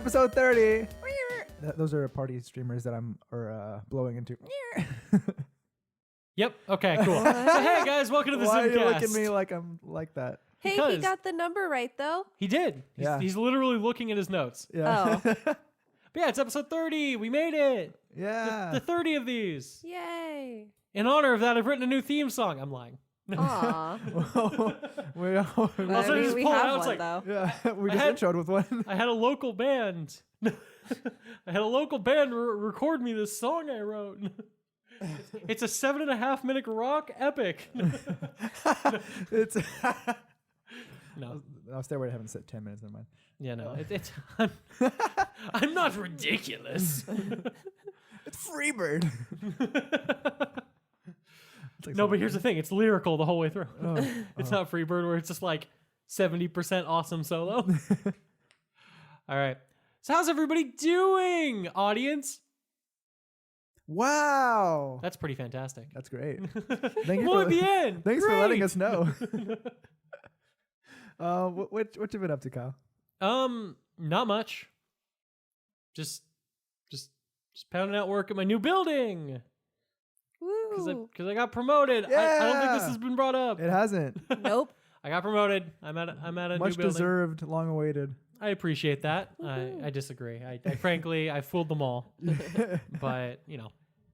episode 30. Those are party streamers that I'm blowing into. Yep. Okay, cool. So, hey, guys, welcome to the ZymCast. Why are you looking at me like I'm like that? Hey, Because he got the number right, though. He did. He's literally looking at his notes. Yeah. Oh. But yeah, it's episode 30. We made it. Yeah. The 30 of these. Yay. In honor of that, I've written a new theme song. I'm lying. Aw. we Also, just we pull it have out, it's one, like- though. yeah, we just introed with one. I had a local band. I had a local band record me this song I wrote. It's a 7.5 minute rock epic. It's No. I'll stay away. I haven't said 10 minutes in mind. Yeah, no. I'm not ridiculous. It's Freebird. No, but here's the thing. It's lyrical the whole way through. It's not Freebird where it's just like 70% awesome solo. All right. So how's everybody doing, audience? Wow. That's pretty fantastic. That's great. Thank you More for, at the end. Thanks for Great. letting us know. What you been up to, Kyle? Not much. Just pounding out work at my new building. Woo. Because I got promoted. I don't think this Yeah. has been brought up. It hasn't. Nope. I got promoted. I'm at a new Much building. deserved, long awaited. I appreciate that. I disagree. I frankly, I fooled them all. But, you know,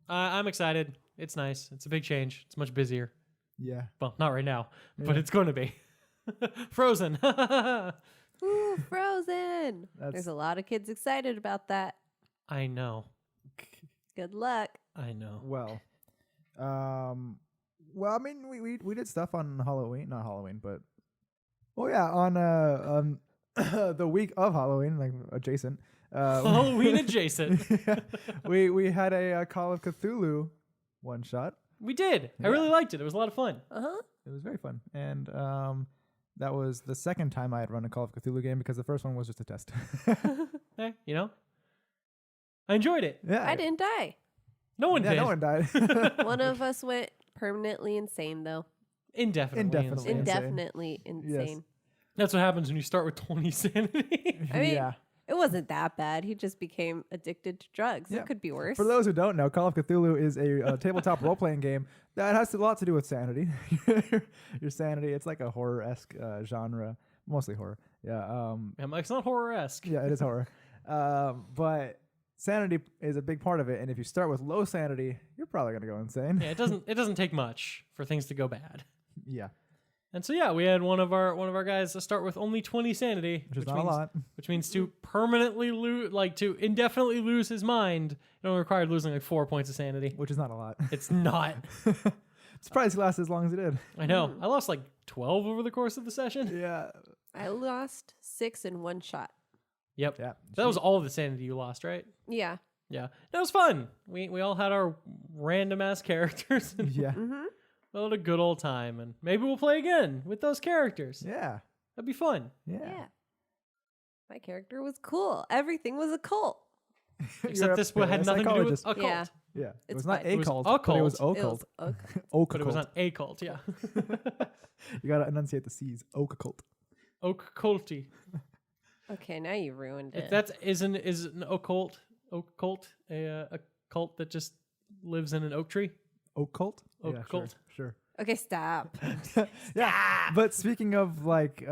I'm excited. It's nice. It's a big change. It's much busier. Yeah. Well, not right now, but Yeah. it's going to be. Frozen. Ooh, Frozen. That's- There's a lot of kids excited about that. I know. Good luck. I know. Well, I mean, we did stuff on Halloween, not Halloween, but on the week of Halloween, like adjacent. Halloween adjacent. we had a Call of Cthulhu one shot. We did. I Yeah. really liked it. It was a lot of fun. Uh-huh. It was very fun, and that was the second time I had run a Call of Cthulhu game because the first one was just a test. Hey, you know, I enjoyed it. Yeah, I didn't die. No one Yeah, did. no one died. One of us went permanently insane, though. Indefinitely. Indefinitely. insane. Insane. Indefinitely insane. That's what happens when you start with 20 sanity. I mean, yeah. it wasn't that bad. He just became addicted to drugs. Yeah. It could be worse. For those who don't know, Call of Cthulhu is a tabletop role-playing game that has a lot to do with sanity. Your sanity. It's like a horror-esque genre, mostly horror. Yeah. I'm like, it's not horror-esque. Yeah, it is horror. But sanity is a big part of it, and if you start with low sanity, you're probably gonna go insane. Yeah, it doesn't take much for things to go bad. Yeah, And so yeah, we had one of our guys start with only 20 sanity, which is not means, a lot. Which means to permanently lose, like to indefinitely lose his mind. It only required losing like 4 points of sanity. Which is not a lot. It's not. Surprised he lasted as long as he did. I know. I lost like 12 over the course of the session. Yeah. I lost 6 in one shot. Yep. Yeah. That was all the sanity you lost, right? Yeah. Yeah. That was fun. We all had our random ass characters. And Yeah. Mm-hmm. we had a good old time, and maybe we'll play again with those characters. Yeah. That'd be fun. Yeah. Yeah. My character was cool. Everything was a cult. Except this one had nothing to do with a cult. Yeah. Yeah. It It's was not fine. a It was cult, a but it was cult. It was occult. oak. But it was not a cult, yeah. You gotta enunciate the C's. Occult. Oak culty. Okay, now you ruined If it. that's is an occult a cult that just lives in an oak tree? Occult? Oak Yeah, cult. Sure. Okay, stop. Yeah. But speaking of like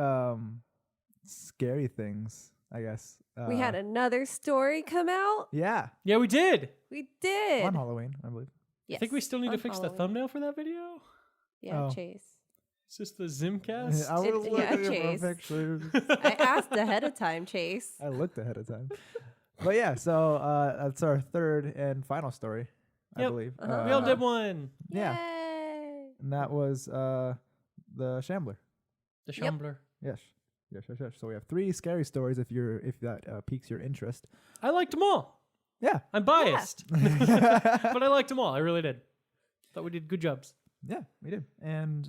scary things, I guess. We had another story come out. Yeah. Yeah, we did. We did. On Halloween, I believe. Yes. I think we still need to on fix the Halloween. thumbnail for that video. Yeah, Oh. Chase. Is this the ZymCast? I was yeah, looking Chase. for pictures. I asked ahead of time, Chase. I looked ahead of time. But yeah, so that's our third and final story, I Yep. believe. Uh-huh. We all did one. Yeah. Yay. And that was the Shambler. The Yep. Shambler. Yes. Yes. So we have 3 scary stories if that piques your interest. I liked them all. Yeah. I'm biased. But I liked them all. I really did. Thought we did good jobs. Yeah, we did. And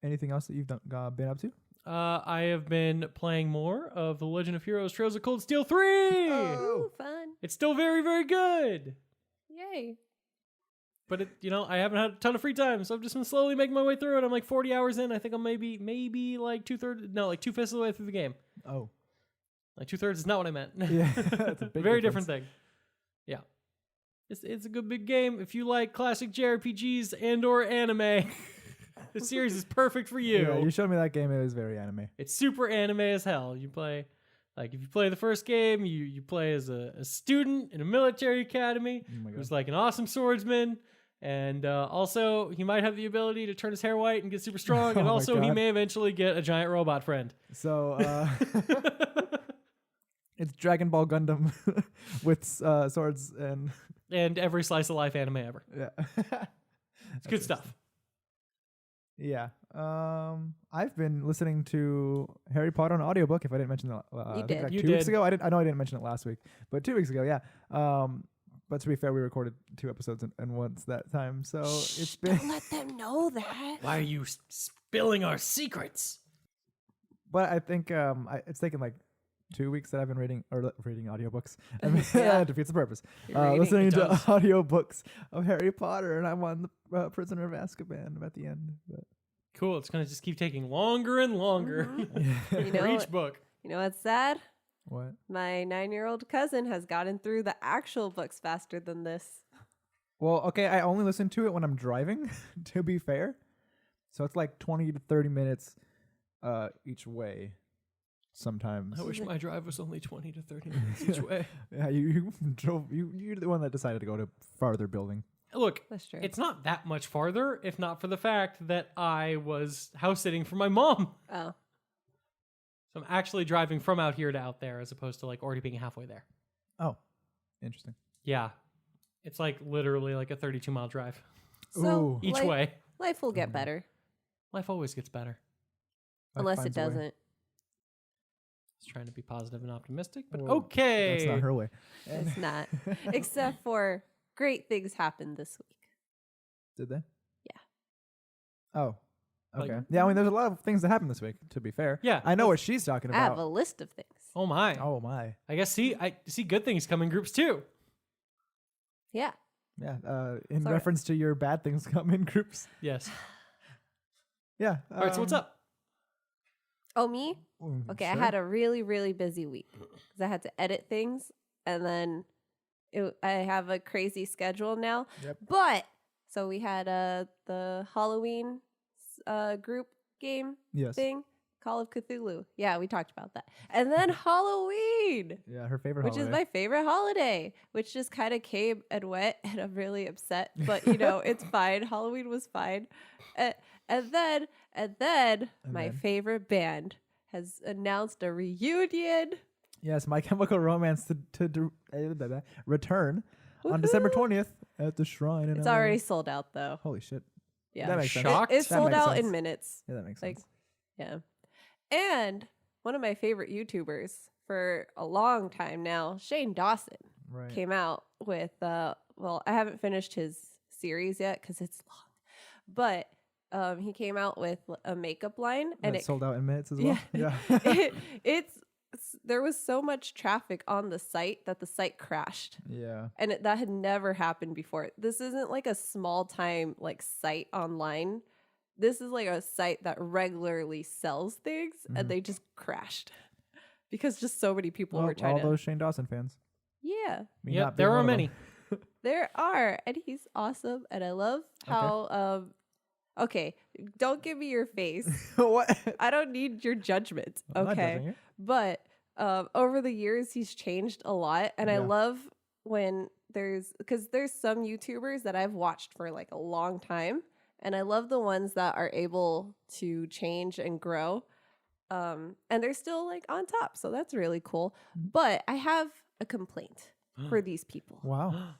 anything else that you've been up to? I have been playing more of The Legend of Heroes Trails of Cold Steel 3. Ooh, fun. It's still very, very good. Yay. But I haven't had a ton of free time, so I've just been slowly making my way through it. I'm like 40 hours in. I think I'm maybe like 2/5 of the way through the game. Oh. Like 2/3 is not what I meant. Yeah, that's a big Very difference. different thing. Yeah. It's a good big game. If you like classic JRPGs and or anime, the series is perfect for you. Yeah, you showed me that game. It was very anime. It's super anime as hell. You play, like, if you play the first game, you play as a student in a military academy Oh my who's God. like an awesome swordsman. And also, he might have the ability to turn his hair white and get super strong. And Oh my also, he God. may eventually get a giant robot friend. So it's Dragon Ball Gundam with swords and And every slice of life anime ever. yeah. It's good stuff. Yeah. I've been listening to Harry Potter on audiobook. If I didn't mention that, I think did. like You 2 weeks did. ago. I know I didn't mention it last week, but 2 weeks ago, yeah. But to be fair, we recorded 2 episodes and once that time, so it's been. Don't let them know that. Why are you spilling our secrets? But I think it's taken like 2 weeks that I've been reading audiobooks. I mean, Yeah. that defeats the purpose. You're reading, Listening it to does. audiobooks of Harry Potter, and I'm on the Prisoner of Azkaban at the end. But Cool. It's going to just keep taking longer and longer Mhm. You for know, each book. You know what's sad? what? My 9-year-old cousin has gotten through the actual books faster than this. Well, okay, I only listen to it when I'm driving, to be fair. So it's like 20 to 30 minutes each way sometimes. I wish my drive was only 20 to 30 minutes each way. Yeah, you drove. You're the one that decided to go to farther building. Look, That's true. it's not that much farther, if not for the fact that I was house sitting for my mom. Oh. So I'm actually driving from out here to out there as opposed to like already being halfway there. Oh, interesting. Yeah. It's like literally like a 32-mile drive So Ooh. each way. life will get better. Life always gets better. Life Unless it finds a way. doesn't. I was trying to be positive and optimistic, but Well, okay. That's not her way. It's not. Except for great things happened this week. Did they? Yeah. Oh. Like- Okay. Yeah, I mean, there's a lot of things that happened this week, to be fair. Yeah, I know let's- what she's talking I have about. a list of things. Oh my. Oh, my. I guess I see good things come in groups too. Yeah. Yeah. In Sorry. reference to your bad things come in groups. Yes. Yeah. All right, so what's up? Oh, me? Okay, I had a really, really busy week because I had to edit things, and then I have a crazy schedule now. Yep. But so we had the Halloween group game Yes. thing, Call of Cthulhu. Yeah, we talked about that, and then Halloween, Yeah, her favorite which is holiday. my favorite holiday, which just kind of came and went, and I'm really upset. But you know, it's fine. Halloween was fine, and then my then? favorite band has announced a reunion. Yes, My Chemical Romance to return on December 20th at the Shrine. It's already sold out though. Holy shit. Yeah, That makes sense. Shocked? It's That sold makes out in sense. minutes. Yeah, that makes Like, sense. yeah. And one of my favorite YouTubers for a long time now, Shane Dawson, Right. came out with well, I haven't finished his series yet because it's long, but he came out with a makeup line, and That it sold out in minutes as well. Yeah. Yeah. there was so much traffic on the site that the site crashed. Yeah. And that had never happened before. This isn't like a small time like site online. This is like a site that regularly sells things, and they just crashed because just so many people were trying all to. those Shane Dawson fans. Yeah, Me Yep, not there being are one of many. them. there are, and he's awesome, and I love how. Okay, don't give me your face. What? I don't need your judgment. I'm not Okay. judging you. But over the years, he's changed a lot. And I Yeah. love when because there's some YouTubers that I've watched for like a long time. And I love the ones that are able to change and grow. And they're still like on top. So that's really cool. But I have a complaint for these people. Wow.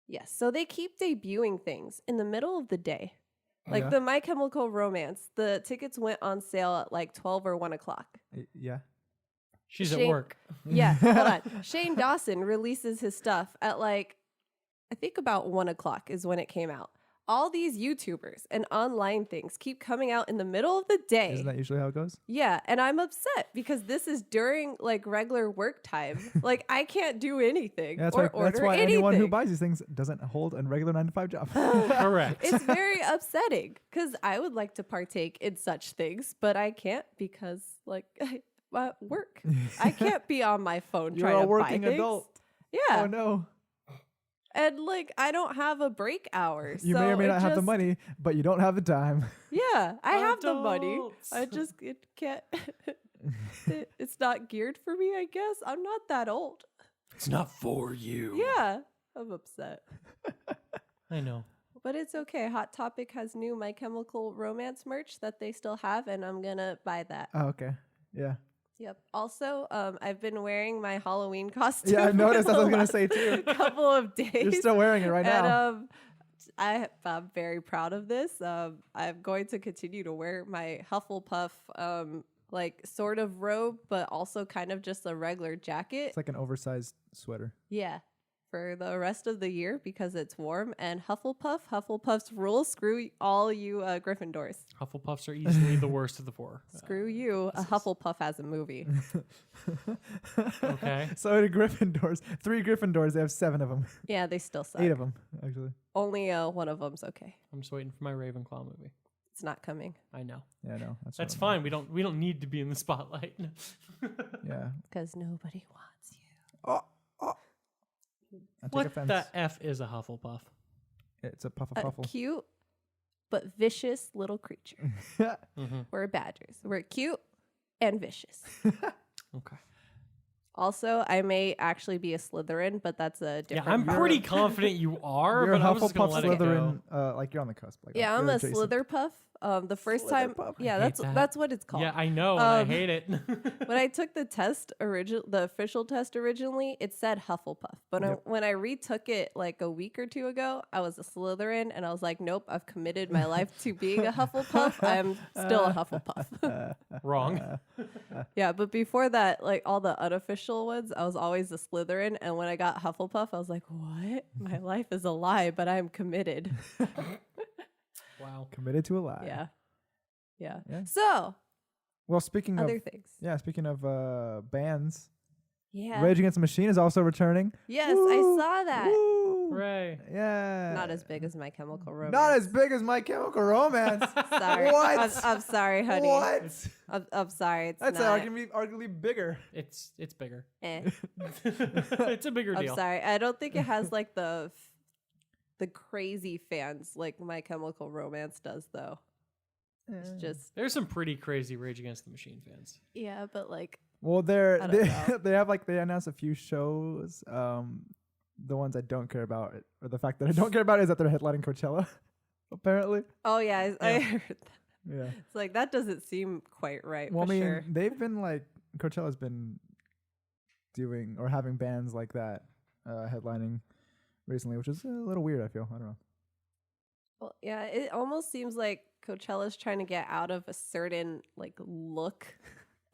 Yes. So they keep debuting things in the middle of the day. Like Yeah. the My Chemical Romance, the tickets went on sale at like 12 or 1 o'clock. Yeah. She's at Shane- work. Yeah, hold on. Shane Dawson releases his stuff at like, I think about 1 o'clock is when it came out. All these YouTubers and online things keep coming out in the middle of the day. Isn't that usually how it goes? Yeah, and I'm upset because this is during like regular work time. Like I can't do anything Yeah, or order that's why anything. anyone who buys these things doesn't hold a regular 9-to-5 job. Correct. It's very upsetting because I would like to partake in such things, but I can't because like work. I can't be on my phone You're trying a to working buy things. adult. Yeah. Oh no. And like I don't have a break hour. You so may or may it not have the just- money, but you don't have the time. Yeah, I have the money. Adults. It can't. It's not geared for me. I guess I'm not that old. It's not for you. Yeah, I'm upset. I know. But it's okay. Hot Topic has new My Chemical Romance merch that they still have, and I'm gonna buy that. Oh, okay. Yeah. Yep. Also, I've been wearing my Halloween costume. Yeah, I've for noticed. That's the what I was last gonna say too. Couple of days. You're still wearing it right now. And I'm very proud of this. I'm going to continue to wear my Hufflepuff like sort of robe, but also kind of just a regular jacket. It's like an oversized sweater. Yeah. For the rest of the year because it's warm. And Hufflepuff's rules. Screw all you Gryffindors. Hufflepuffs are easily the worst of the four. Screw you. A Hufflepuff as a movie. Okay. So the Gryffindors, 3 Gryffindors, they have 7 of them. Yeah, they still suck. 8 of them, actually. Only one of them's okay. I'm just waiting for my Ravenclaw movie. It's not coming I know. Yeah, no. That's what I fine. We don't need to be in the spotlight. meant. Yeah. because nobody wants you. Oh, oh. I take What offense. the F is a Hufflepuff? It's a puff A of puffle. cute but vicious little creature. Mm-hmm. We're badgers. We're cute and vicious. Okay. Also, I may actually be a Slytherin, but that's a Yeah, different. I'm problem. pretty confident you are, You're a but I was just gonna Hufflepuff let it go. Slytherin, like you're on the cusp. Like Yeah, I'm you're a adjacent. Slitherpuff. The first time, Slytherpuff. I yeah, hate that. that's what it's called. Yeah, I know, and I Um, hate it. When I took the test the official test originally, it said Hufflepuff. But Yep. when I retook it like a week or two ago, I was a Slytherin, and I was like, nope, I've committed my life to being a Hufflepuff. I'm still a Hufflepuff. Wrong. Yeah, but before that, like all the unofficial ones, I was always a Slytherin. And when I got Hufflepuff, I was like, what? My life is a lie, but I'm committed. Wow. Committed to a lie. Yeah. Yeah. Yeah. So, Well, speaking other of things. speaking of bands, Yeah. Rage Against the Machine is also returning. Yes, Woo! I saw that. Woo! Hooray. Yeah. Not as big as My Chemical Romance. Not as big as My Chemical Romance. Sorry. What? I'm sorry, honey. What? I'm sorry. It's That's not. arguably bigger. It's bigger. Eh. It's a bigger I'm deal. sorry. I don't think it has like the crazy fans like My Chemical Romance does, though. It's just There's some pretty crazy Rage Against the Machine fans. yeah, but like Well, I don't know. they have they announced a few shows. The ones I don't care about, or the fact that I don't care about, is that they're headlining Coachella. Apparently, oh yeah, I Yeah. heard that. yeah. It's like that doesn't seem quite right. Well, for I mean, sure. they've been Coachella's been doing or having bands like that headlining recently, which is a little weird. I feel. I don't know. Well, yeah, it almost seems like Coachella's trying to get out of a certain look.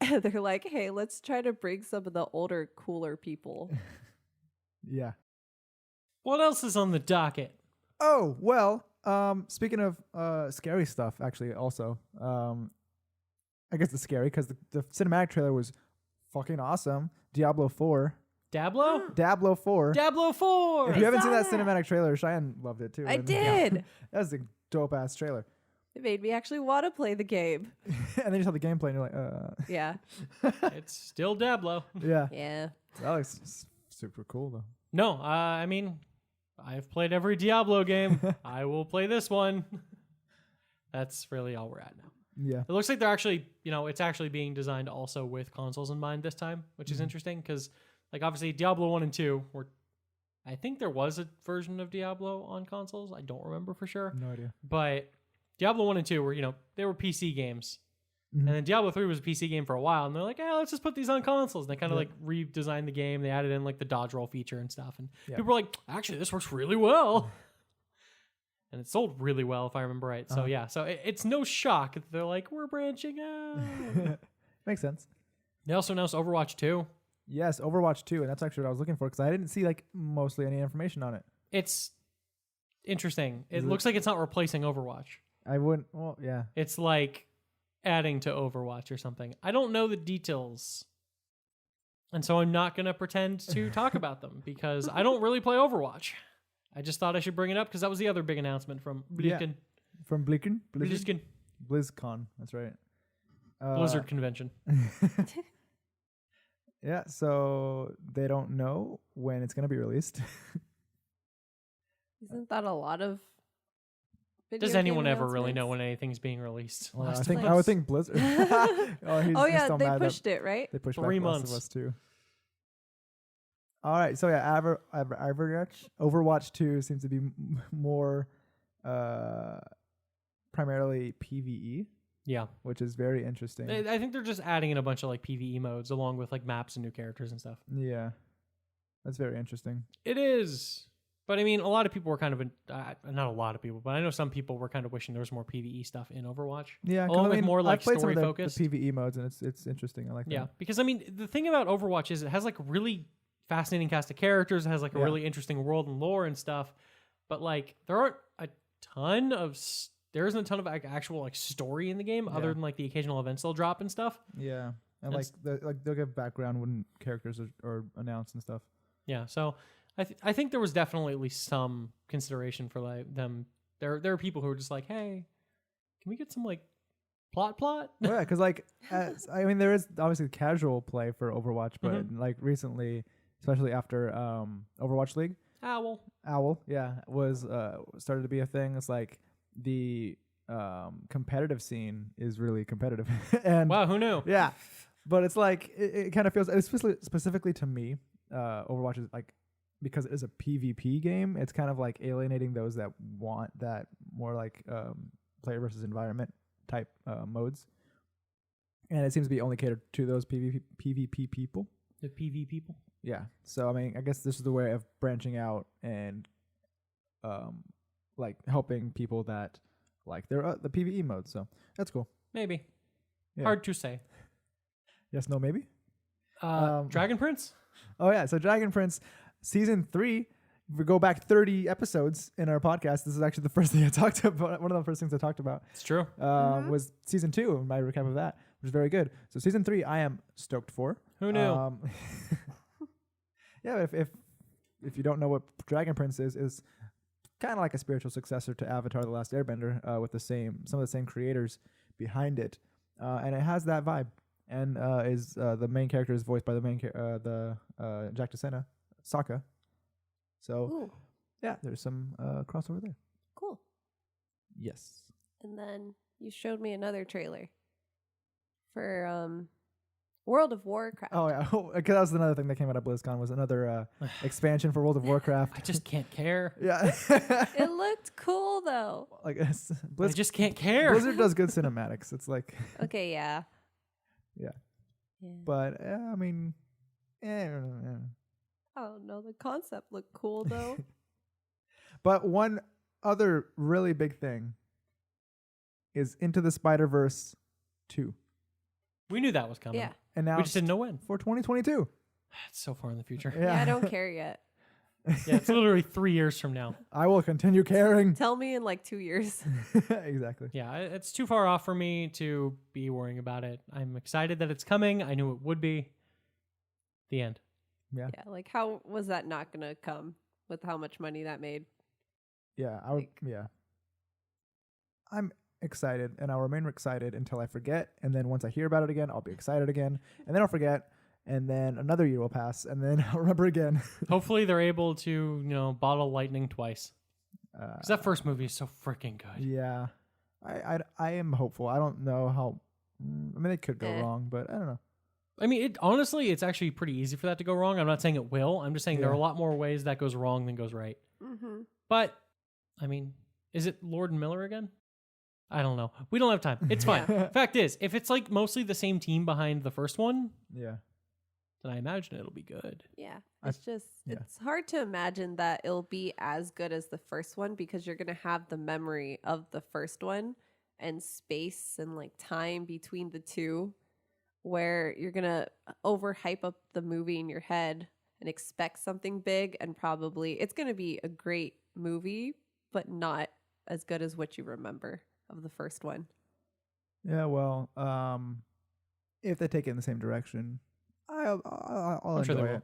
And they're like, hey, let's try to bring some of the older, cooler people. Yeah. What else is on the docket? Oh well. Speaking of scary stuff, actually, also, I guess it's scary because the cinematic trailer was fucking awesome. Diablo 4. Dablo? Diablo 4. Diablo 4! If you I haven't saw seen that that. cinematic trailer, Cheyenne loved it too. I and- did. That was a dope ass trailer. It made me actually want to play the game. And then you saw the gameplay and you're like, Yeah. It's still Dablo. yeah. Yeah. That looks super cool though. No, I mean, I've played every Diablo game. I will play this one. That's really all we're at now. Yeah. It looks like they're actually, it's actually being designed also with consoles in mind this time, which is interesting because, obviously Diablo 1 and 2 were, I think there was a version of Diablo on consoles. I don't remember for sure. No idea. But Diablo 1 and 2 were, they were PC games. Mhm. And then Diablo 3 was a PC game for a while. And they're like, let's just put these on consoles. And they kind of Yep. redesigned the game. They added in the dodge roll feature and stuff. And Yep. people were like, actually, this works really well. And it sold really well, if I remember right. So, Uh-huh. yeah. So it's no shock that they're like, we're branching out. Makes sense. They also announced Overwatch 2. Yes, Overwatch 2, and that's actually what I was looking for because I didn't see mostly any information on it. It's interesting. It Is it- looks like it's not replacing Overwatch. I wouldn't. Well, yeah. It's like adding to Overwatch or something. I don't know the details. And so I'm not going to pretend to talk about them because I don't really play Overwatch. I just thought I should bring it up because that was the other big announcement from Yeah. BlizzCon. From BlizzCon. BlizzCon. BlizzCon. That's right. Blizzard convention. Yeah, so they don't know when it's going to be released. Isn't that a lot of? Does video anyone game ever really know announcements? when anything's being released? Well, Last I of would Us? think Blizzard. Oh, Oh he's yeah, still they mad that pushed it, right? they pushed 3 back Last months. of Us 2. All right, so yeah, Overwatch 2 seems to be more primarily PvE, Yeah. which is very interesting. I think they're just adding in a bunch of like PvE modes along with like maps and new characters and stuff. Yeah, that's very interesting. It is. But I mean, a lot of people were kind of, not a lot of people, but I know some people were kind of wishing there was more PvE stuff in Overwatch. Yeah, 'cause Along I with mean, more like I've played some story of focused. the PvE modes, and it's interesting. I like Yeah, that. because I mean, the thing about Overwatch is it has like a really fascinating cast of characters. It has like a Yeah. really interesting world and lore and stuff. But like, there aren't a ton of there isn't a ton of like actual like story in the game other Yeah. than like the occasional events they'll drop and stuff. Yeah, and That's- they'll give background when characters are announced and stuff. Yeah, so I think there was definitely at least some consideration for like them. There are people who are just like, hey, can we get some like plot? Well, yeah, because like, I mean, there is obviously casual play for Overwatch, but Mm-hmm. like recently, especially after Overwatch League, Owl. was started to be a thing. It's like the competitive scene is really competitive, and Wow, who knew? yeah, but it's like it kind of feels, specifically to me, Overwatch is like, because it is a PvP game, it's kind of like alienating those that want that more like player versus environment type modes, and it seems to be only catered to those PvP people. The PV people. Yeah, so I mean, I guess this is the way of branching out and like helping people that like the PvE mode. So that's cool. Maybe. Yeah. Hard to say. Yes, no, maybe. Dragon Prince? Oh yeah, so Dragon Prince season 3. If we go back 30 episodes in our podcast, this is actually the first thing I talked about. One of the first things I talked about It's true. was season 2. My recap of that, which is very good. So season 3, I am stoked for. Who knew? Yeah, if you don't know what Dragon Prince is kind of like a spiritual successor to Avatar: The Last Airbender, with some of the same creators behind it, and it has that vibe. And the main character is voiced by Jack DeSena, Sokka. So Ooh, yeah, there's some crossover there. cool. Yes. And then you showed me another trailer for World of Warcraft. Oh yeah, because that was another thing that came out of BlizzCon, was another expansion for World of Warcraft. I just can't care. Yeah. It looked cool though. Like I just can't care. Blizzard does good cinematics. It's like, Okay, yeah. Yeah. Yeah. but I mean, I don't know. The concept looked cool though. But one other really big thing is Into the Spider-Verse 2. We knew that was coming. Yeah. And now We just didn't know when. for 2022. It's so far in the future. Yeah, I don't care yet. Yeah, it's literally 3 years from now. I will continue caring. Tell me in like 2 years. Exactly. Yeah, it's too far off for me to be worrying about it. I'm excited that it's coming. I knew it would be. The end. Yeah. Yeah, like how was that not gonna come with how much money that made? Yeah. I would. Like- Yeah. I'm excited, and I'll remain excited until I forget. And then once I hear about it again, I'll be excited again, and then I'll forget. And then another year will pass, and then I'll remember again. Hopefully they're able to, bottle lightning twice. Because Because that first movie is so freaking good. Yeah. I am hopeful. I don't know how. I mean, it could go wrong, but I don't know. I mean, honestly, it's actually pretty easy for that to go wrong. I'm not saying it will. I'm just saying there are a Yeah. lot more ways that goes wrong than goes right. Mm-hmm. But, I mean, is it Lord and Miller again? I don't know. We don't have time. It's fine. Fact is, if it's like mostly the same team behind the first one, Yeah. then I imagine it'll be good. Yeah, I- it's just yeah. it's hard to imagine that it'll be as good as the first one because you're gonna have the memory of the first one and space and like time between the two, where you're gonna overhype up the movie in your head and expect something big, and probably it's gonna be a great movie, but not as good as what you remember of the first one. Yeah. Well, if they take it in the same direction, I'll I'm sure they enjoy will. it.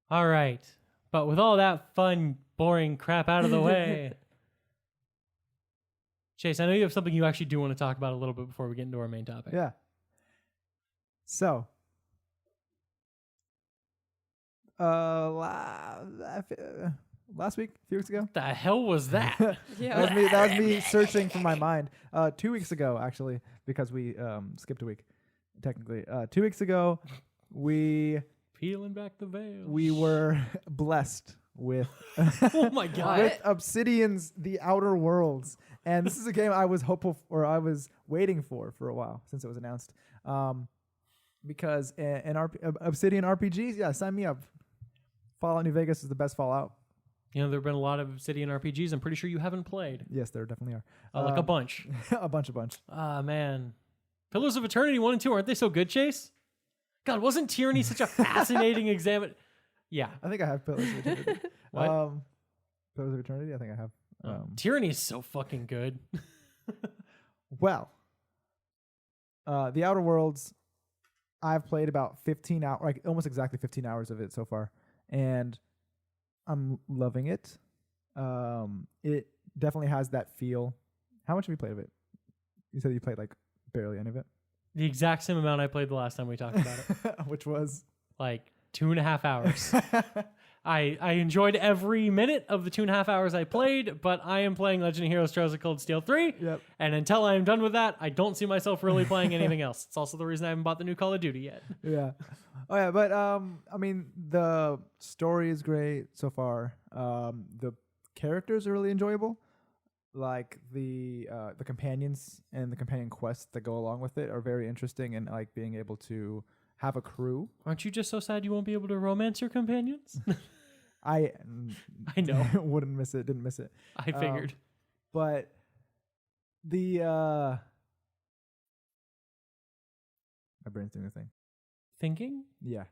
All right. But with all that fun, boring crap out of the way, Chase, I know you have something you actually do want to talk about a little bit before we get into our main topic. Yeah. So, Last week, a few weeks ago. The hell was that? Yeah. That was me searching from my mind. 2 weeks ago, actually, because we skipped a week, technically. 2 weeks ago, we Peeling back the veil. were blessed with Oh my god. with Obsidian's The Outer Worlds, and this is a game I was hopeful or I was waiting for a while since it was announced. Because Obsidian RPGs, yeah, sign me up. Fallout New Vegas is the best Fallout. You know, there have been a lot of Obsidian RPGs I'm pretty sure you haven't played. Yes, there definitely are. Like a bunch. a bunch. Ah, man. Pillars of Eternity 1 and 2, aren't they so good, Chase? God, wasn't Tyranny such a fascinating example? Yeah. I think I have Pillars of Eternity. What? Pillars of Eternity, I think I have. Tyranny is so fucking good. Well, The Outer Worlds, I've played about 15 hours, like almost exactly 15 hours of it so far, and I'm loving it. It definitely has that feel. How much have you played of it? You said you played like barely any of it. The exact same amount I played the last time we talked about it. Which was like 2.5 hours. I enjoyed every minute of the 2.5 hours I played, but I am playing Legend of Heroes Trails of Cold Steel 3. Yep. And until I am done with that, I don't see myself really playing anything else. It's also the reason I haven't bought the new Call of Duty yet. Yeah. Oh yeah, but I mean the story is great so far. The characters are really enjoyable. Like the companions and the companion quests that go along with it are very interesting, and like being able to have a crew. Aren't you just so sad you won't be able to romance your companions? I know. Didn't miss it. I figured. But the my brain's doing a thing. Thinking? Yeah.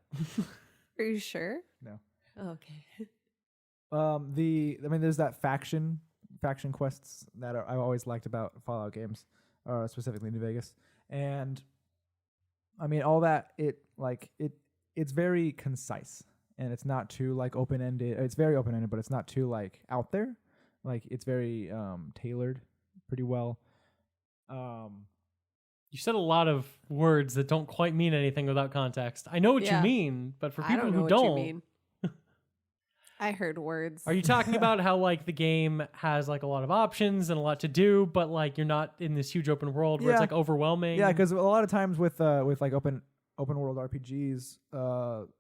Are you sure? No. Oh, okay. There's that faction quests that I've always liked about Fallout games, or specifically New Vegas, and I mean all that. It's very concise, and it's not too like open ended. It's very open ended, but it's not too like out there. Like it's very tailored pretty well. You said a lot of words that don't quite mean anything without context. I know what you mean, but for people who what don't, you mean. I heard words. Are you talking about how like the game has like a lot of options and a lot to do, but like you're not in this huge open world where it's like overwhelming? Yeah, because a lot of times with like open world RPGs,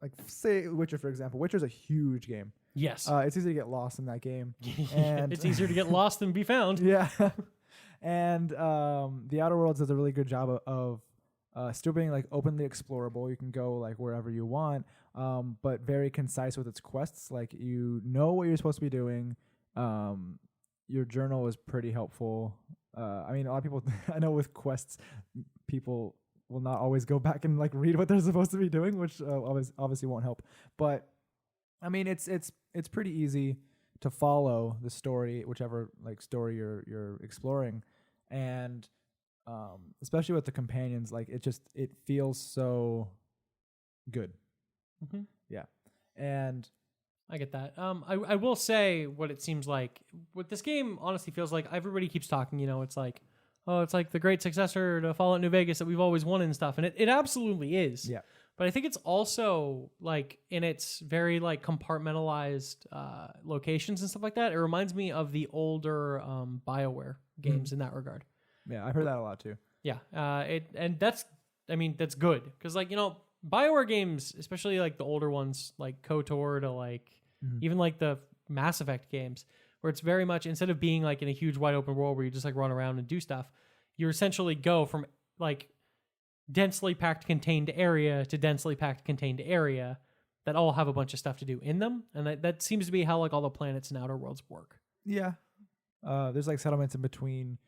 like say Witcher for example. Witcher's a huge game. Yes. It's easy to get lost in that game. And it's easier to get lost than be found. Yeah. And the Outer Worlds does a really good job of still being like openly explorable. You can go like wherever you want, but very concise with its quests. Like you know what you're supposed to be doing. Your journal is pretty helpful. I mean, a lot of people I know with quests, people will not always go back and like read what they're supposed to be doing, which obviously won't help. But I mean, it's pretty easy to follow the story, whichever like story you're exploring, and especially with the companions, like it feels so good. Mm-hmm. Yeah, and I get that. I will say what it seems like what this game honestly feels like. Everybody keeps talking, you know, it's like, oh, it's like the great successor to Fallout New Vegas that we've always wanted and stuff, and it absolutely is. Yeah. But I think it's also like in its very like compartmentalized locations and stuff like that. It reminds me of the older BioWare games in that regard. Yeah, I've heard that a lot too. Yeah, that's good because like, you know, BioWare games, especially like the older ones like KOTOR to like even like the Mass Effect games, where it's very much instead of being like in a huge wide open world where you just like run around and do stuff, you essentially go from like densely packed contained area to densely packed contained area that all have a bunch of stuff to do in them, and that seems to be how like all the planets in Outer Worlds work. Yeah. There's like settlements in between,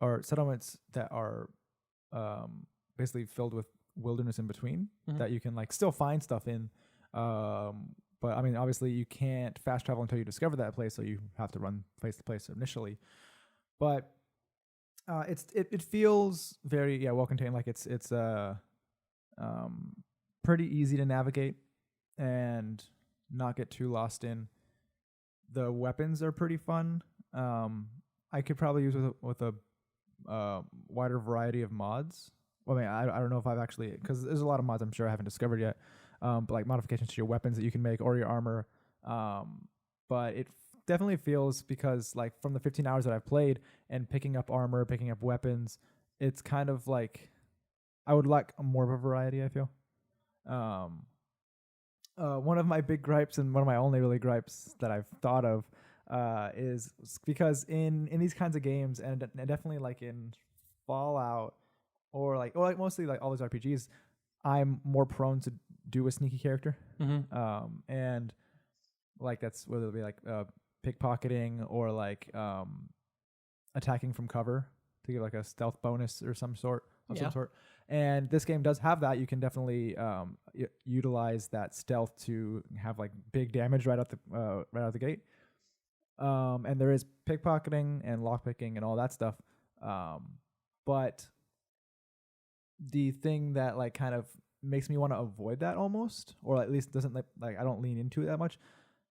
or settlements that are basically filled with wilderness in between that you can like still find stuff in. But I mean, obviously you can't fast travel until you discover that place, so you have to run place to place initially. But it feels very well contained. Like it's pretty easy to navigate and not get too lost in. The weapons are pretty fun. I could probably use with a wider variety of mods. Well, I mean, I don't know if I've actually, because there's a lot of mods I'm sure I haven't discovered yet. but like modifications to your weapons that you can make or your armor. But it definitely feels, because like from the 15 hours that I've played and picking up armor, picking up weapons, it's kind of like I would like more of a variety, I feel. One of my big gripes, and one of my only really gripes that I've thought of, is because in these kinds of games, and definitely like in Fallout or like mostly like all those RPGs, I'm more prone to do a sneaky character. And like that's whether it be like pickpocketing or like attacking from cover to give like a stealth bonus or some sort. And this game does have that. You can definitely utilize that stealth to have like big damage right out the gate. And there is pickpocketing and lockpicking and all that stuff. But the thing that like kind of makes me want to avoid that almost, or at least doesn't like I don't lean into it that much,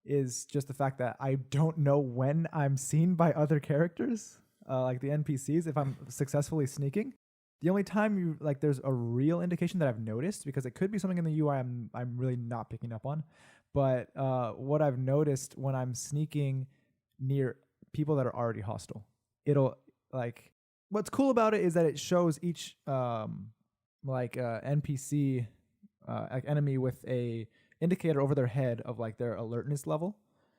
is just the fact that I don't know when I'm seen by other characters, like the NPCs, if I'm successfully sneaking. The only time there's a real indication that I've noticed, because it could be something in the UI I'm really not picking up on, but what I've noticed when I'm sneaking near people that are already hostile, it'll like, what's cool about it is that it shows each NPC like enemy with a indicator over their head of like their alertness level.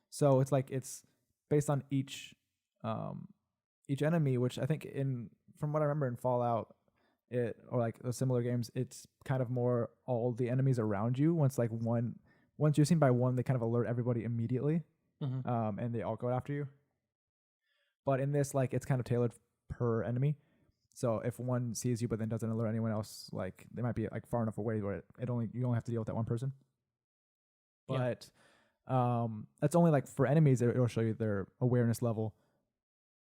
So it's like it's based on each enemy, which I think from what I remember in Fallout, or like similar games, it's kind of more all the enemies around you. Once you're seen by one, they kind of alert everybody immediately, and they all go after you. But in this, like, it's kind of tailored per enemy. So if one sees you but then doesn't alert anyone else, like they might be like far enough away where you only have to deal with that one person. But that's only like for enemies. It'll show you their awareness level.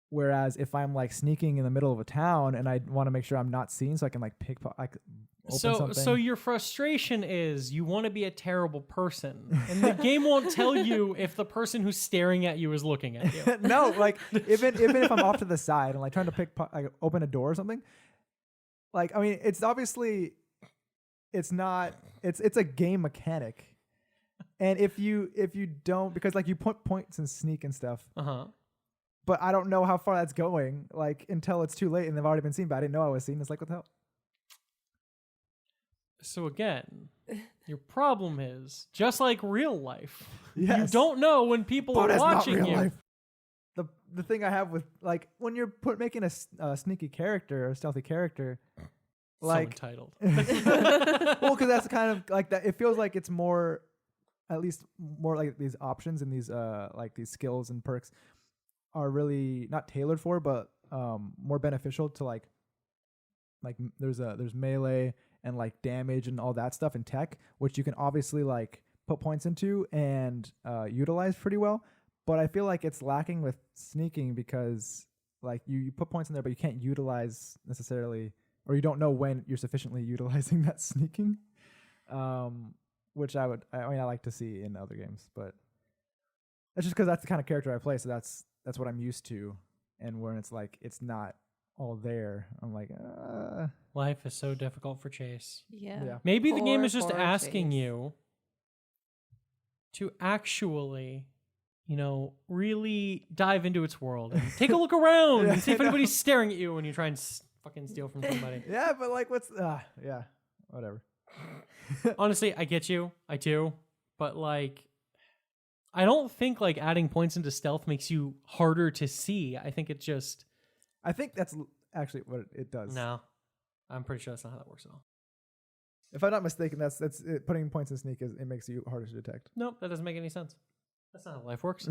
Whereas if I'm like sneaking in the middle of a town and I want to make sure I'm not seen, so I can like open something. So your frustration is you want to be a terrible person, and the game won't tell you if the person who's staring at you is looking at you. No, like even if I'm off to the side and like trying to open a door or something, like I mean, it's obviously it's a game mechanic, and if you don't, because like you put points and sneak and stuff. But I don't know how far that's going, like, until it's too late and they've already been seen, but I didn't know I was seen. It's like, what the hell? So again, your problem is, just like real life, yes, you don't know when people are watching not real you. Life. The thing I have with, like, when you're making a sneaky character, or a stealthy character, like... So entitled. Well, because that's kind of, like, that. It feels like it's more, at least more like these options and these, like, these skills and perks are really not tailored for, but more beneficial to like there's melee and like damage and all that stuff in tech, which you can obviously like put points into and utilize pretty well. But I feel like it's lacking with sneaking, because like you put points in there, but you can't utilize necessarily, or you don't know when you're sufficiently utilizing that sneaking, which I like to see in other games. But that's just because that's the kind of character I play, so that's what I'm used to. And when it's like it's not all there, I'm like, Life is so difficult for Chase. Yeah. Maybe the game is just Poor asking Chase. you to actually, really dive into its world and take a look around and see if anybody's staring at you when you try and fucking steal from somebody. Yeah, but like, whatever. Honestly, I get you. I do. But like, I don't think like adding points into stealth makes you harder to see. I think I think that's actually what it does. No, I'm pretty sure that's not how that works at all. If I'm not mistaken, that's it, putting points in sneak it makes you harder to detect. Nope, that doesn't make any sense. That's not how life works.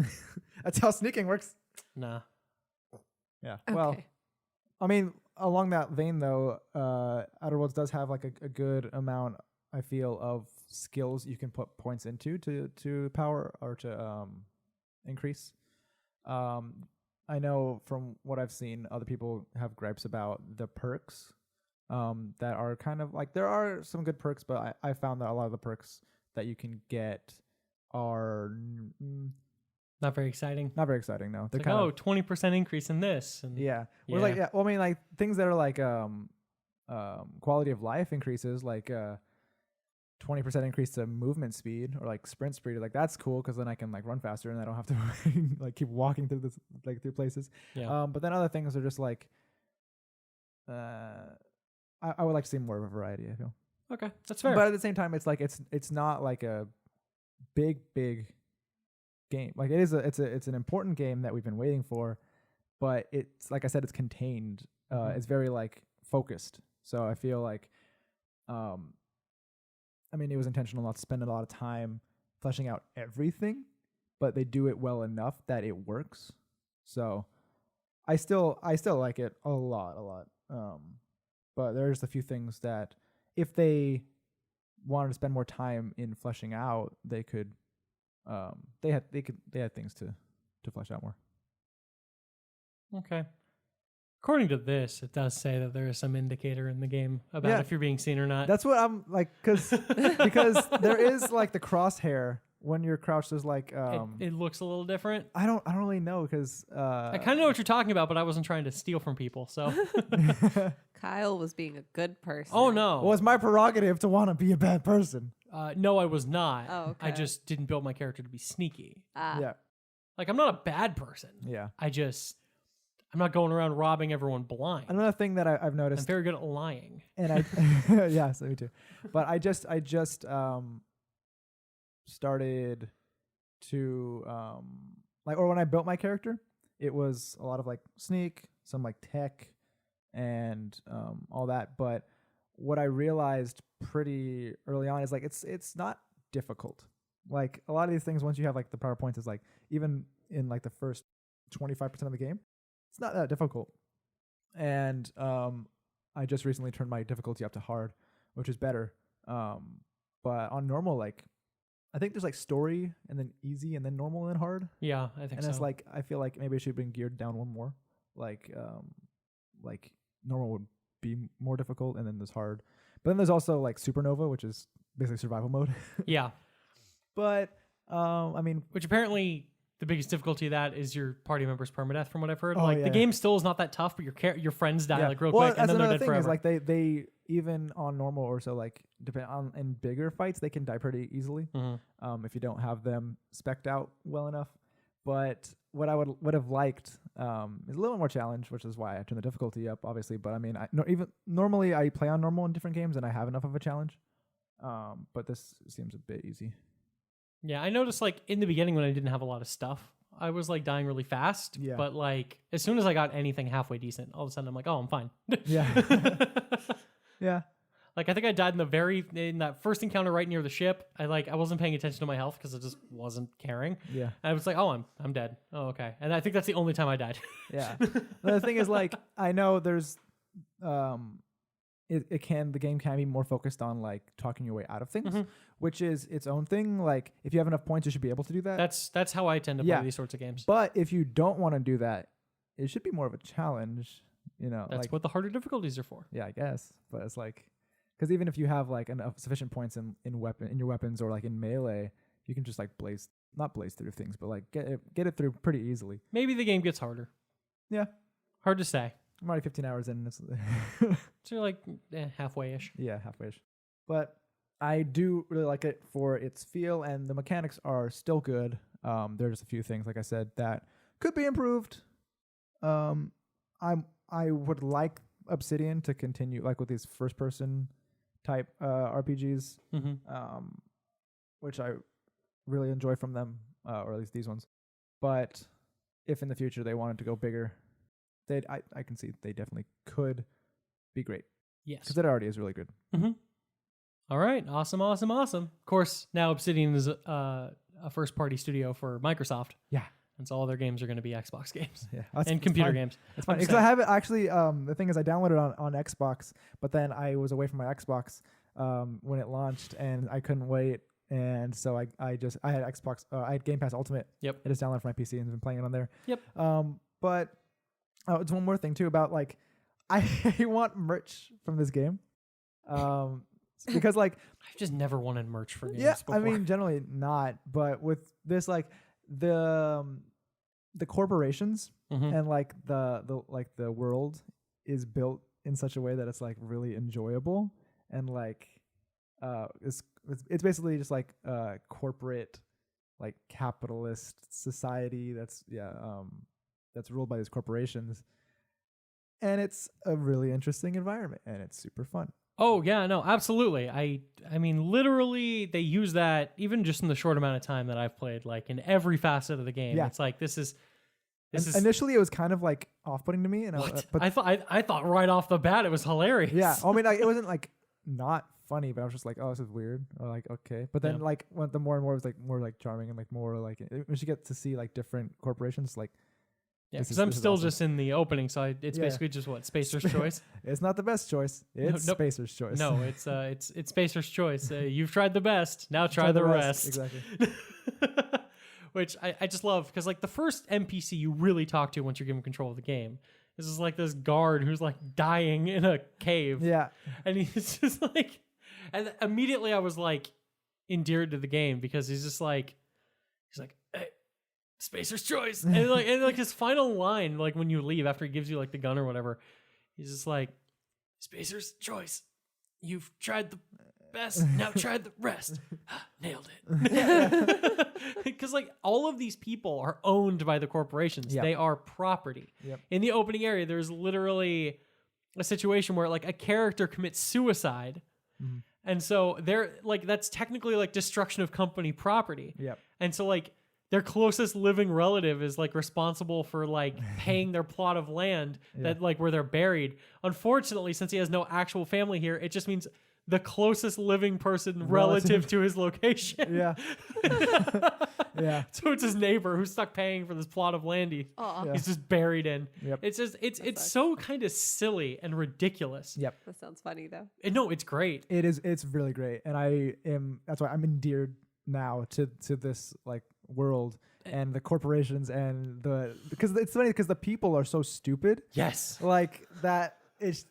That's how sneaking works. Nah. Yeah. Okay. Well, I mean, along that vein though, Outer Worlds does have like a good amount, I feel, of skills you can put points into to power or to increase. I know from what I've seen, other people have gripes about the perks that are kind of like, there are some good perks, but I found that a lot of the perks that you can get are Not very exciting. not very exciting. No, It's like, 20% increase in this. And yeah. Yeah. Well, like, yeah. Well, I mean, like things that are like quality of life increases, like 20% increase to movement speed or like sprint speed, like that's cool because then I can like run faster and I don't have to like keep walking through this like through places. Yeah. But then other things are just like I would like to see more of a variety, I feel. Okay, that's fair. But at the same time, it's like it's not like a big game. Like it's an important game that we've been waiting for, but it's like I said, it's contained. It's very like focused. So I feel like, I mean, it was intentional not to spend a lot of time fleshing out everything, but they do it well enough that it works. So I still like it a lot. But there's a few things that if they wanted to spend more time in fleshing out, they could. They had things to flesh out more. Okay. According to this, it does say that there is some indicator in the game about if you're being seen or not. That's what I'm like, because there is like the crosshair when you're crouched. There's like it looks a little different. I don't really know because I kind of know what you're talking about, but I wasn't trying to steal from people. So Kyle was being a good person. oh no, well, it's my prerogative to want to be a bad person. no, I was not. Oh, okay. I just didn't build my character to be sneaky. Yeah, Like I'm not a bad person. yeah. I'm not going around robbing everyone blind. Another thing that I've I'm noticed, very good at lying. and I yeah, so me too. But I just started to like, or when I built my character, it was a lot of like sneak, some like tech, and all that. But what I realized pretty early on is like it's not difficult. Like a lot of these things, once you have like the PowerPoints, is like even in like the first 25% of the game, it's not that difficult. And I just recently turned my difficulty up to hard, which is better. But on normal, like I think there's like story and then easy and then normal and then hard. Yeah, I think And so. it's like I feel like maybe it should have been geared down one more. Like normal would be more difficult and then there's hard. But then there's also like supernova, which is basically survival mode. yeah, But I mean, which apparently the biggest difficulty of that is your party member's permadeath, from what I've heard. Oh, like yeah. the game still is not that tough, but your friends die like real well, quick, and that's then they're another dead thing forever. is like they even on normal or so like depend on in bigger fights they can die pretty easily if you don't have them spec'd out well enough. But what I would have liked is a little more challenge, which is why I turned the difficulty up, obviously. But I mean, even normally I play on normal in different games and I have enough of a challenge. But this seems a bit easy. Yeah, I noticed like in the beginning when I didn't have a lot of stuff, I was like dying really fast. Yeah. But like as soon as I got anything halfway decent, all of a sudden I'm like, oh, I'm fine. Yeah. Yeah. Like I think I died in that first encounter right near the ship. I wasn't paying attention to my health because I just wasn't caring. Yeah. I was like, oh, I'm dead. Oh, okay. And I think that's the only time I died. Yeah. The thing is, like, I know there's, the game can be more focused on like talking your way out of things, which is its own thing. Like, if you have enough points, you should be able to do that. That's how I tend to play these sorts of games. But if you don't want to do that, it should be more of a challenge. You know, That's like, what the harder difficulties are for. yeah, I guess. But it's like, because even if you have like enough sufficient points in your weapons or like in melee, you can just like not blaze through things, but like get it through pretty easily. Maybe the game gets harder. Yeah. Hard to say. I'm already 15 hours in. It's So you're like halfway-ish. yeah, halfway-ish. But I do really like it for its feel, and the mechanics are still good. There's a few things, like I said, that could be improved. I would like Obsidian to continue like with these first-person type RPGs, which I really enjoy from them, or at least these ones. But if in the future they wanted to go bigger, I can see they definitely could be great. Yes. Because it already is really good. All right. Awesome. Of course, now Obsidian is a first-party studio for Microsoft. Yeah. And so all their games are going to be Xbox games. Yeah. And computer games. It's fine. Because I have it actually, the thing is I downloaded it on Xbox, but then I was away from my Xbox when it launched, and I couldn't wait. And so I had Xbox, I had Game Pass Ultimate. Yep. I just downloaded for my PC and been playing it on there. Yep. But it's one more thing too about like, I want merch from this game. Because like I've just never wanted merch for games. Yeah, before. I mean generally not, but with this like the corporations and like the world is built in such a way that it's like really enjoyable and like it's it's basically just like corporate, like capitalist society that's ruled by these corporations, and it's a really interesting environment and it's super fun. Oh yeah, no, absolutely. I mean, literally, they use that even just in the short amount of time that I've played, like in every facet of the game. Yeah. It's like this is. Initially, it was kind of like off-putting to me, and I thought right off the bat it was hilarious. Yeah, I mean, like, it wasn't like not funny, but I was just like, oh, this is weird, or like, okay. But then like the more and more it was like more like charming and like more like when you get to see like different corporations, like. Yeah, because I'm still awesome. just in the opening, so it's basically just what Spacer's choice. It's not the best choice. It's nope. Spacer's choice. No, it's Spacer's choice. You've tried the best. Now try the rest. Exactly. Which I just love because like the first NPC you really talk to once you're given control of the game is like this guard who's like dying in a cave. Yeah, and he's just like, and immediately I was like endeared to the game because he's like, hey, Spacer's choice, and like his final line, like when you leave after he gives you like the gun or whatever, he's just like, Spacer's choice. You've tried the best, now try the rest. Nailed it. Because like all of these people are owned by the corporations. Yep. They are property. Yep. In the opening area, there's literally a situation where like a character commits suicide. Mm-hmm. And so they're like, that's technically like destruction of company property. Yep. And so like their closest living relative is like responsible for like paying their plot of land that like where they're buried. Unfortunately, since he has no actual family here, it just means the closest living person relative to his location. Yeah. Yeah. So it's his neighbor who's stuck paying for this plot of land he's just buried in. Yep. It's just it's so kind of silly and ridiculous. Yep. That sounds funny though. And no, it's great. It is. It's really great, and that's why I'm endeared now to this like world and the corporations and because it's funny because the people are so stupid. Yes. Like that.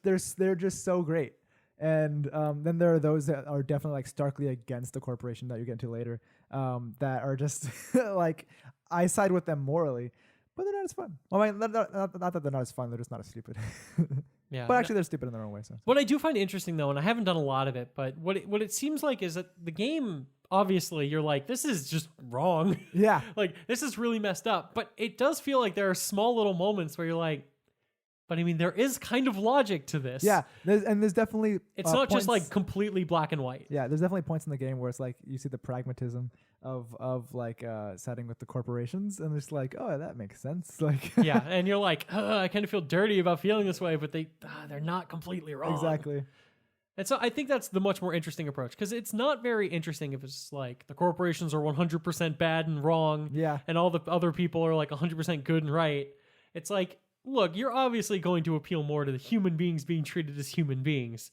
They're just so great. And then there are those that are definitely like starkly against the corporation that you get into later, that are just like I side with them morally, but they're not as fun. Well, I mean, not that they're not as fun; they're just not as stupid. Yeah, but actually, they're stupid in their own way. So what I do find interesting though, and I haven't done a lot of it, but what it seems like is that the game, obviously, you're like, this is just wrong. Yeah, like this is really messed up. But it does feel like there are small little moments where you're like. But I mean, there is kind of logic to this. Yeah, there's definitely it's not just like completely black and white. Yeah, there's definitely points in the game where it's like you see the pragmatism of like siding with the corporations, and it's like, oh, that makes sense. Like yeah, and you're like, I kind of feel dirty about feeling this way, but they're not completely wrong. Exactly. And so I think that's the much more interesting approach because it's not very interesting if it's like the corporations are 100% bad and wrong, and all the other people are like 100% good and right. It's like. Look, you're obviously going to appeal more to the human beings being treated as human beings,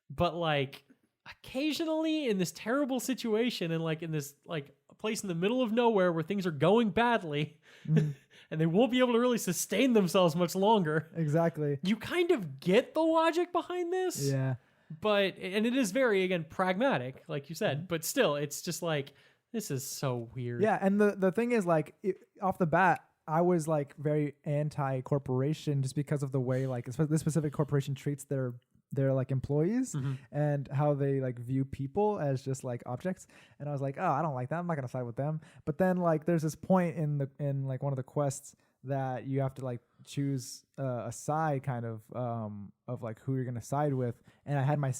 but like occasionally in this terrible situation and like in this like a place in the middle of nowhere where things are going badly and they won't be able to really sustain themselves much longer. Exactly. You kind of get the logic behind this. Yeah. And it is very, again, pragmatic, like you said, but still it's just like, this is so weird. Yeah. And the thing is like off the bat, I was like very anti-corporation just because of the way like this specific corporation treats their like employees and how they like view people as just like objects. And I was like, oh, I don't like that. I'm not gonna side with them. But then like there's this point in like one of the quests that you have to like choose a side kind of like who you're gonna side with. And I had my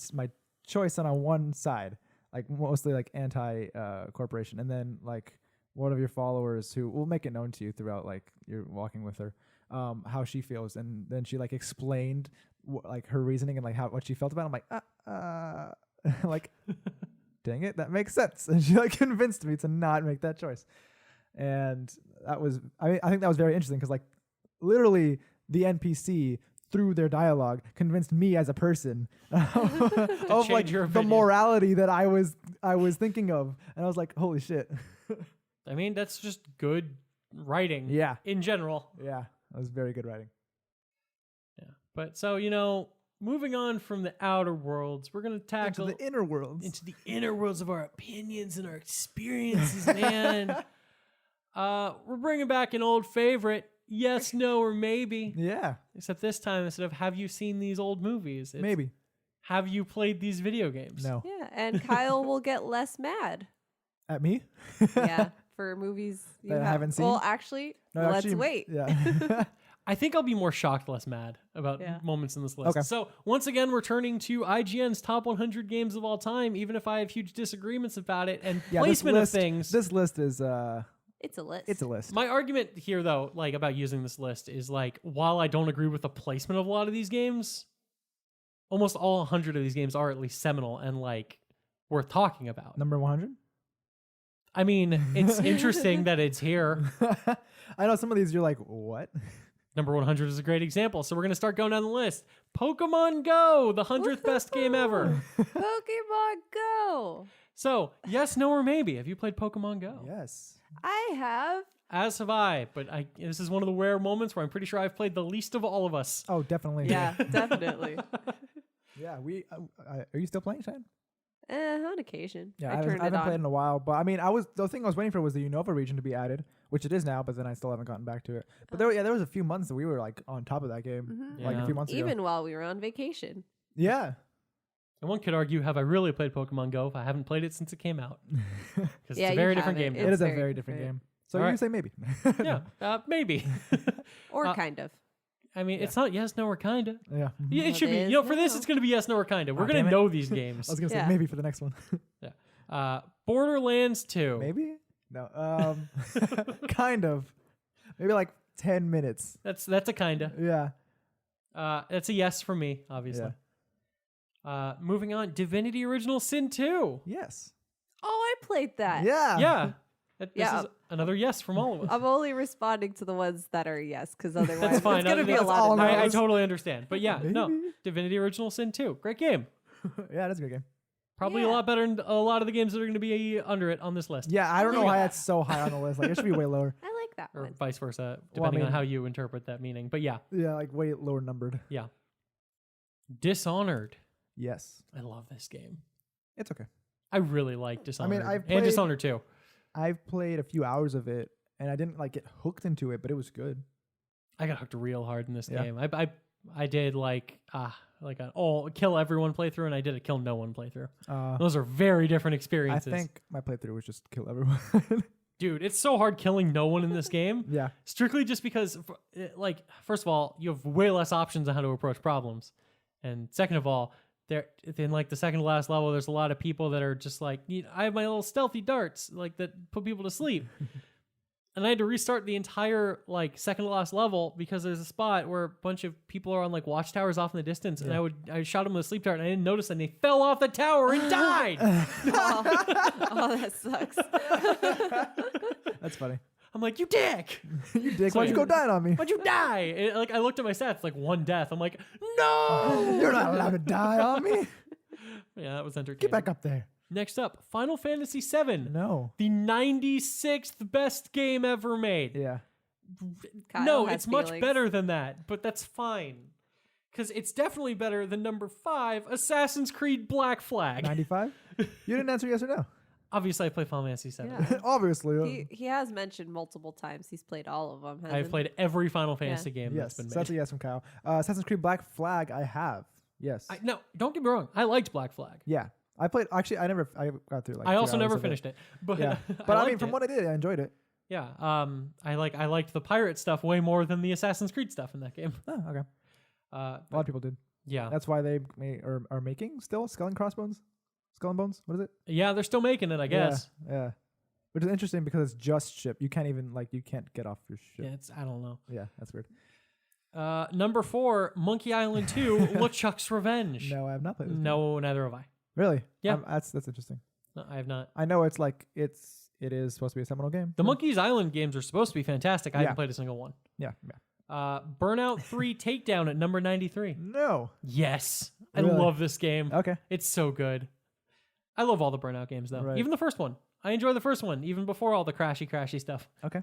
choice on one side, like mostly like anti-corporation, and then like. One of your followers who will make it known to you throughout like you're walking with her, how she feels, and then she like explained like her reasoning and like what she felt about it. I'm like, like, dang it, that makes sense. And she like convinced me to not make that choice, and that was I think that was very interesting because like literally the NPC through their dialogue convinced me as a person of like the morality that I was thinking of, and I was like, holy shit. I mean, that's just good writing. Yeah. In general. Yeah. That was very good writing. Yeah. But so, moving on from the outer worlds, we're going to tackle into the inner worlds. Into the inner worlds of our opinions and our experiences, man. We're bringing back an old favorite. Yes, no, or maybe. Yeah. Except this time, instead of have you seen these old movies? It's maybe. have you played these video games? No. Yeah, and Kyle will get less mad. At me? Yeah, for movies you That I haven't seen? Well, actually, let's wait. Yeah. I think I'll be more shocked, less mad about Yeah. moments in this list. Okay. So once again, we're turning to IGN's top 100 games of all time, even if I have huge disagreements about it and Yeah, placement of things. This list is It's a list. it's a list. My argument here, though, like about using this list is like, while I don't agree with the placement of a lot of these games, almost all 100 of these games are at least seminal and like worth talking about. Number 100? I mean, it's interesting that it's here. I know some of these you're like, what? Number 100 is a great example. So we're going to start going down the list. Pokemon Go, the 100th best game ever. Pokemon Go. So, yes, no, or maybe. Have you played Pokemon Go? Yes. I have. As have I, but this is one of the rare moments where I'm pretty sure I've played the least of all of us. Oh, definitely. Yeah, definitely. Yeah, we are you still playing, Cheyenne? On occasion. Yeah, I I turned it haven't on. played in a while, but I mean, the thing I was waiting for was the Unova region to be added, which it is now, but then I still haven't gotten back to it. But there was a few months that we were like on top of that game, Mhm. like a Yeah. few months ago. Even while we were on vacation. Yeah. And one could argue, have I really played Pokemon Go if I haven't played it since it came out? Because Yeah, it's a you very different haven't. game. It It's is a very very different different. game. So All you right. say maybe. Yeah, maybe. Or kind of. I mean, it's not yes, no, or kinda. Yeah. Yeah, it Well, should be. it You know, is for this, now. it's going to be yes, no, or kinda. We're Aw, going damn to it. know these games. I was gonna say Yeah. maybe for the next one. Borderlands 2. Maybe? No. Kind of. Maybe like 10 minutes. That's a kinda. Yeah. That's a yes from me, obviously. Moving on, Divinity Original Sin 2. Yes. Oh, I played that. Yeah. Yeah. This Yeah. is another yes from all of us. I'm only responding to the ones that are yes, because otherwise That's fine. it's going to be a That's lot all of I- I no's. totally understand. But yeah, no. Maybe. Divinity Original Sin 2. Great game. Yeah, that's a good game. Probably a Yeah. lot better than a lot of the games that are going to be under it on this list. Yeah, I don't know Yeah. why it's so high on the list. Like it should be way lower. I like that Or one. vice versa, Well, I depending on mean- how you interpret that meaning. But yeah, Yeah, like way lower numbered. yeah. Dishonored. Yes. I love this game. It's okay. I really like Dishonored. I've and played- Dishonored 2. I've played a few hours of it and I didn't like get hooked into it, but it was good. I got hooked real hard in this Yeah. game. I did like an kill everyone playthrough, and I did a kill no one playthrough. Those are very different I experiences. think my playthrough was just kill everyone. Dude, it's so hard killing no one in this game. Yeah. Strictly just because, like, first of all, you have way less options on how to approach problems, and second of all, there in like the second to last level, there's a lot of people that are just like, I have my little stealthy darts, like that put people to sleep. And I had to restart the entire like second to last level because there's a spot where a bunch of people are on like watchtowers off in the distance, and I shot them with a sleep dart and I didn't notice, and they fell off the tower and died. Oh, that sucks. That's funny. I'm like, you dick! You dick. So Why'd you go down on me? Why'd you die? And, like I looked at my stats, like one death. I'm like, no! You're not allowed to die on me. Yeah, that was entertaining. Get back up there. Next up, Final Fantasy VII. No. The 96th best game ever made. Yeah. Kyle No, has it's much feelings. better than that, but that's fine. Because it's definitely better than number 5, Assassin's Creed Black Flag. 95? You didn't answer yes or no. Obviously, I play Final Fantasy VII. Yeah. Obviously. He has mentioned multiple times he's played all of them. I've hasn't played every Final Fantasy game Yes. that's been So made. that's a yes from Kyle. Assassin's Creed Black Flag, I have. Yes. No, don't get me wrong. I liked Black Flag. Yeah. I played, actually, I got through like I 2 also hours never of finished it. But Yeah. But I mean, liked from it. what I did, I enjoyed it. Yeah, I liked the pirate stuff way more than the Assassin's Creed stuff in that game. Oh, okay. A lot of people did. Yeah, That's why they are making still Skull and Crossbones? Skull and Bones? What is it? yeah, they're still making it, I guess. Yeah. Which is interesting because it's just ship. You can't even, you can't get off your ship. Yeah, it's I don't know. Yeah, that's weird. Number 4, Monkey Island 2, LeChuck's Revenge. No, I have not played this game. No, neither have I. Really? Yeah. That's interesting. No, I have not. I know it's it is supposed to be a seminal game. The Monkey's Island games are supposed to be fantastic. I Yeah. haven't played a single one. Yeah. Burnout 3 Takedown at number 93. No. Yes. I Really? love this game. Okay. It's so good. I love all the Burnout games, though. Right. Even the first one. I enjoy the first one, even before all the crashy stuff. Okay.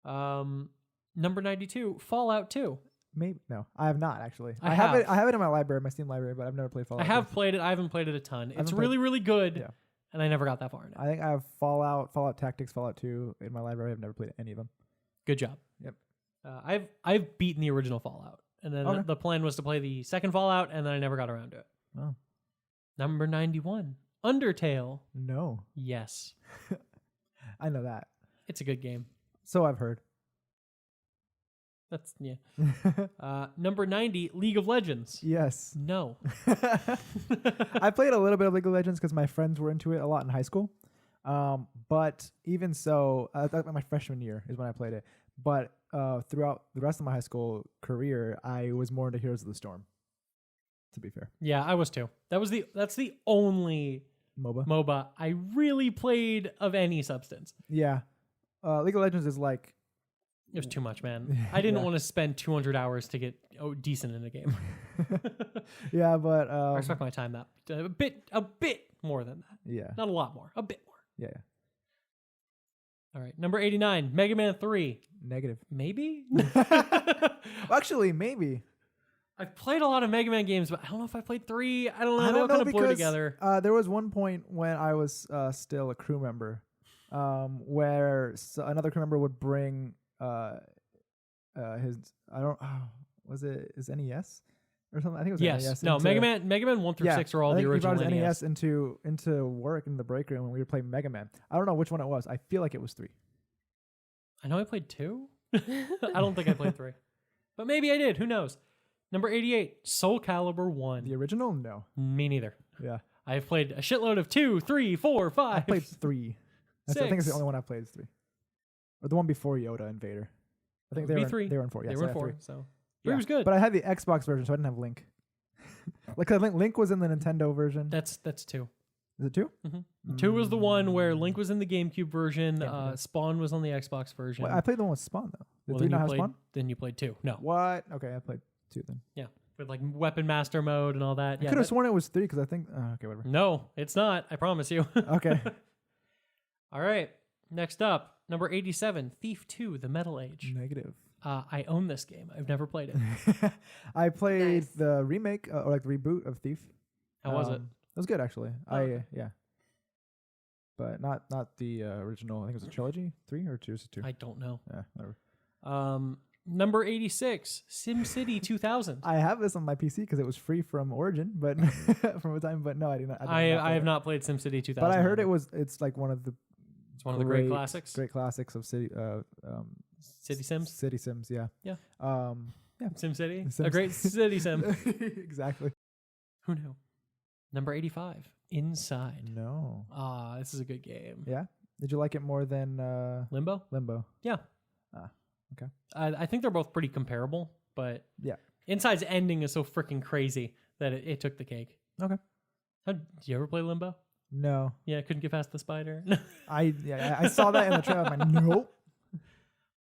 Number 92, Fallout 2. Maybe no. I have not actually. I have it. have. I have it in my library, my Steam library, but I've never played Fallout. I have played it. I haven't played it a ton. It's haven't played- really, really good. Yeah. And I never got that far in it. I think I have Fallout Tactics, Fallout 2 in my library. I've never played any of them. Good job. Yep. I've beaten the original Fallout. And then Okay. the plan was to play the second Fallout, and then I never got around to it. Oh. Number 91, Undertale. No. Yes. I know that. It's a good game. So I've heard. That's, yeah. Number 90, League of Legends. Yes. No. I played a little bit of League of Legends because my friends were into it a lot in high school. But even so, my freshman year is when I played it. But throughout the rest of my high school career, I was more into Heroes of the Storm. To be fair, Yeah, I was too. That's the only MOBA I really played of any substance. Yeah, League of Legends is like It was too much, man. I didn't Yeah. want to spend 200 hours to get decent in a game. yeah, but I respect my time that a bit more than that. yeah, Not a lot more, a bit more. yeah. All right, number 89, Mega Man 3. Negative. Maybe? Actually, maybe. I've played a lot of Mega Man games, but I don't know if I played 3. I don't know. I They don't all know kind of blur because together. there was one point when I was still a crew member, where another crew member would bring his was it his NES or something? I think it was Yes. NES. No, into- Mega Man 1 through 6 are all I the think he original brought his NES. NES into work in the break room when we were playing Mega Man. I don't know which one it was. I feel like it was 3. I know I played 2. I don't think I played 3. But maybe I did. Who knows? Number 88, Soul Calibur 1. The original? No. Me neither. Yeah. I've played a shitload of 2, 3, 4, 5. I played 3. I think it's the 6. only one I played is 3. Or the one before Yoda and Vader. I think they were B3. they were in 4. Yeah, They so were I in had 4, 3. so 3 was good. But I had the Xbox version, so I didn't have Link. Like Link was in the Nintendo version. That's 2. Is it 2? 2 was the one where Link was in the GameCube version. Yeah. Spawn was on the Xbox version. Well, I played the one with Spawn though. Did Well, 3 then not you have played, Spawn? then you played 2. No. What? Okay, I played 2 then. Yeah. With like Weapon Master mode and all that. I Yeah. could have sworn it was 3 because I think. Okay, whatever. No, it's not. I promise you. Okay. All right. Next up, number 87, Thief 2, The Metal Age. Negative. I own this game. I've never played it. I played Nice. the remake or like the reboot of Thief. How was it? It was good actually. Oh, okay. Yeah. But not the original. I think it was a trilogy, 3 or 2? Is it 2? I don't know. Yeah, whatever. Number 86, SimCity 2000. I have this on my PC because it was free from Origin, but from a time. But no, I did not. I have not played SimCity 2000. But I heard either. it's like one of the It's one of the great classics. great classics of City Sims. City Sims, yeah. Yeah. Yeah. SimCity. A Sims. great city sim. Exactly. Who knew? Number 85, Inside. No. This is a good game. Yeah. Did you like it more than Limbo? Limbo? Yeah. Okay. I think they're both pretty comparable, but Yeah. Inside's ending is so freaking crazy that it took the cake. Okay. Did you ever play Limbo? No. Yeah, couldn't get past the spider. I saw that in the trailer. I'm like, nope.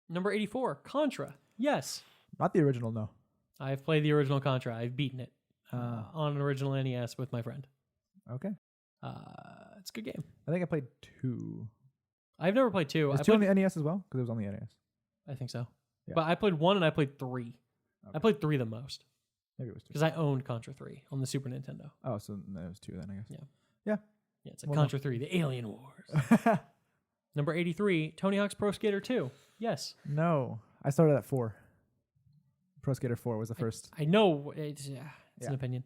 Number 84, Contra. Yes. Not the original, no. I've played the original Contra. I've beaten it on an original NES with my friend. Okay. It's a good game. I think I played 2. I've never played 2. Is 2 on the NES as well? Because it was on the NES. I think so. Yeah. But I played 1 and I played 3. Okay. I played 3 the most Maybe it was 2. because I owned Contra 3 on the Super Nintendo. Oh, so no, it was 2 then, I guess. Yeah, it's like Well, no. Contra 3, the Alien Wars. Number 83, Tony Hawk's Pro Skater 2. Yes. No. I started at 4. Pro Skater 4 was the first. I know it's an Yeah. opinion.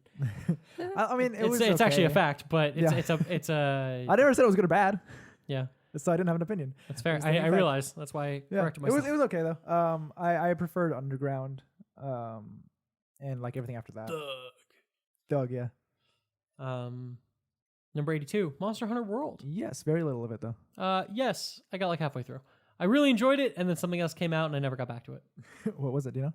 I mean, It's was actually a okay. fact, but Yeah. it's a I never said it was good or bad, yeah. so I didn't have an opinion. That's fair. Just I a fact. realize that's why I Yeah, corrected it myself. was okay though. I preferred Underground, and like everything after that. Doug, yeah. Number 82, Monster Hunter World. Yes, very little of it though. Yes, I got like halfway through. I really enjoyed it, and then something else came out, and I never got back to it. What was it? Do you know?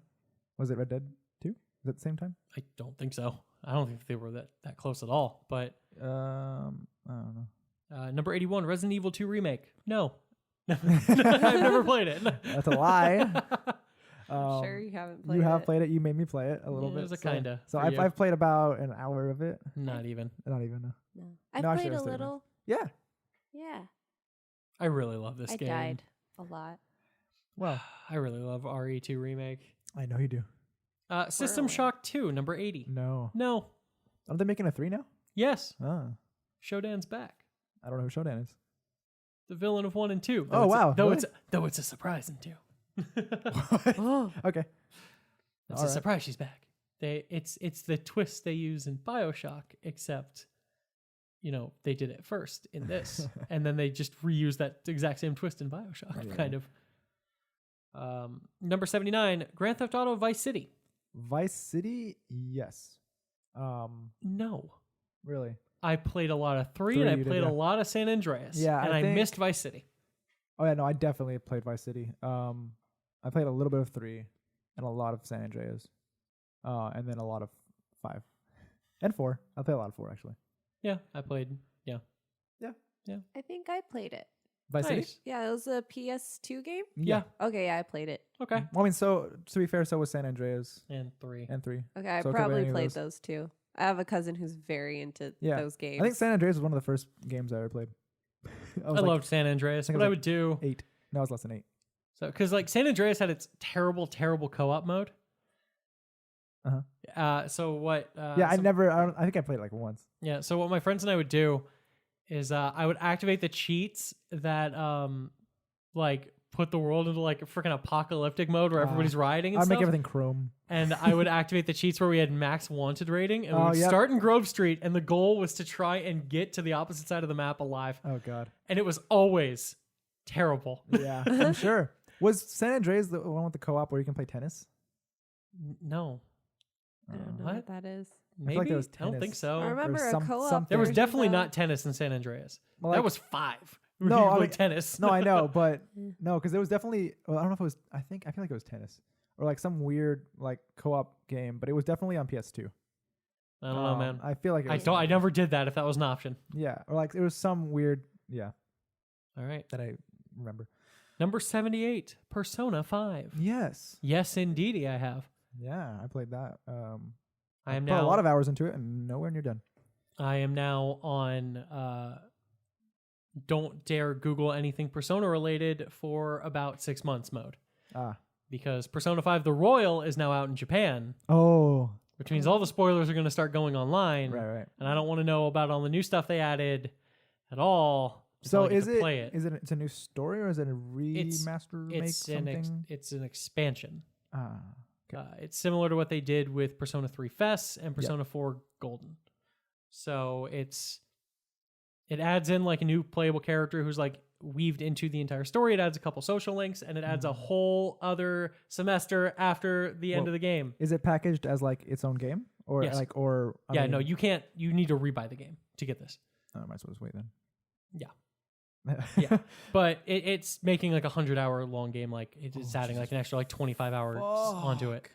Was it Red Dead 2? At the same time? I don't think so. I don't think they were that close at all. But I don't know. number 81, Resident Evil 2 Remake. No. I've never played it. That's a lie. I'm sure you haven't played You have it. played it. You made me play it a little Yeah, bit. it was a so- kinda So for I've, you. I've played about an hour of it. Not even. Not even. No. No. I've No, actually, played it was a 30 minutes. little. Yeah. Yeah. I really love this I game. died a lot. Well, I really love RE2 Remake. I know you do. System Really? Shock 2, number 80. No. No. Aren't they making a 3 now? Yes. Oh. Shodan's back. I don't know who Shodan is. The villain of 1 and 2. Oh, wow. Though Really? it's a surprise in 2. Oh. Okay. It's All a right. surprise she's back. It's the twist they use in BioShock, except they did it first in this, and then they just reuse that exact same twist in BioShock, Yeah. kind of. Number 79, Grand Theft Auto Vice City. Vice City, yes. No. Really? I played a lot of 3 3 and I you did, played yeah. a lot of San Andreas. Yeah, and I I think- missed Vice City. Oh yeah, no, I definitely played Vice City. I played a little bit of 3 and a lot of San Andreas. And then a lot of 5 and 4. I played a lot of 4 actually. Yeah, I played. I think I played it. Vice City? Nice. Yeah, it was a PS2 game. Yeah. Okay, yeah, I played it. Okay. Well, I mean, so to be fair, so was San Andreas And 3. and 3. Okay, I So it could've been probably any of played those. those too. I have a cousin who's very into Yeah. those games. I think San Andreas was one of the first games I ever played. I was like loved San Andreas. think it What was I like would do, 8. No, it was less than 8. so because like San Andreas had its terrible co-op mode. So what? Yeah, I think I played it like once. Yeah. So what my friends and I would do is I would activate the cheats that like put the world into like a freaking apocalyptic mode where everybody's rioting and I'd stuff. make everything chrome. And I would activate the cheats where we had max wanted rating, and we Oh, would yep. start in Grove Street, and the goal was to try and get to the opposite side of the map alive. Oh god. And it was always terrible. Yeah, I'm sure. Was San Andreas the one with the co-op where you can play tennis? No, I don't know What? what that is. maybe like there was I don't think tennis. so. I remember a some- co-op. something. There was version, definitely though. not tennis in San Andreas. Well, That like- was 5. No, You I play mean- tennis. No, I know, but no, because there was definitely. Well, I don't know if it was. I feel like it was tennis or like some weird like co-op game, but it was definitely on PS2. I don't know, man. I feel like it I was, don't. I never did that. If that was an option. Yeah, or like it was some weird. Yeah, All right. that I remember. Number 78, Persona 5. Yes. Yes, indeedy, I have. Yeah, I played that. I am put now a lot of hours into it and nowhere near done. I am now on don't dare Google anything Persona related for about 6 months mode. Ah. Because Persona 5 The Royal is now out in Japan, Oh. which means all the spoilers are going to start going online. Right. And I don't want to know about all the new stuff they added at all. So until I get is to it? play it? Is it? It's a new story or is it a remaster? Remake something? It's an expansion. Ah. Okay. It's similar to what they did with Persona 3 FES and Persona 4 Golden. So it adds in like a new playable character who's like weaved into the entire story. It adds a couple social links and it adds a whole other semester after the end Well, of the game. Is it packaged as like its own game or Yes. like or? I Yeah, mean- no, you can't. You need to rebuy the game to get this. Oh, I might as well just wait then. Yeah. Yeah. Yeah. But it's making like 100-hour long game. Like it's Oh, adding like an extra like 25 hours onto it.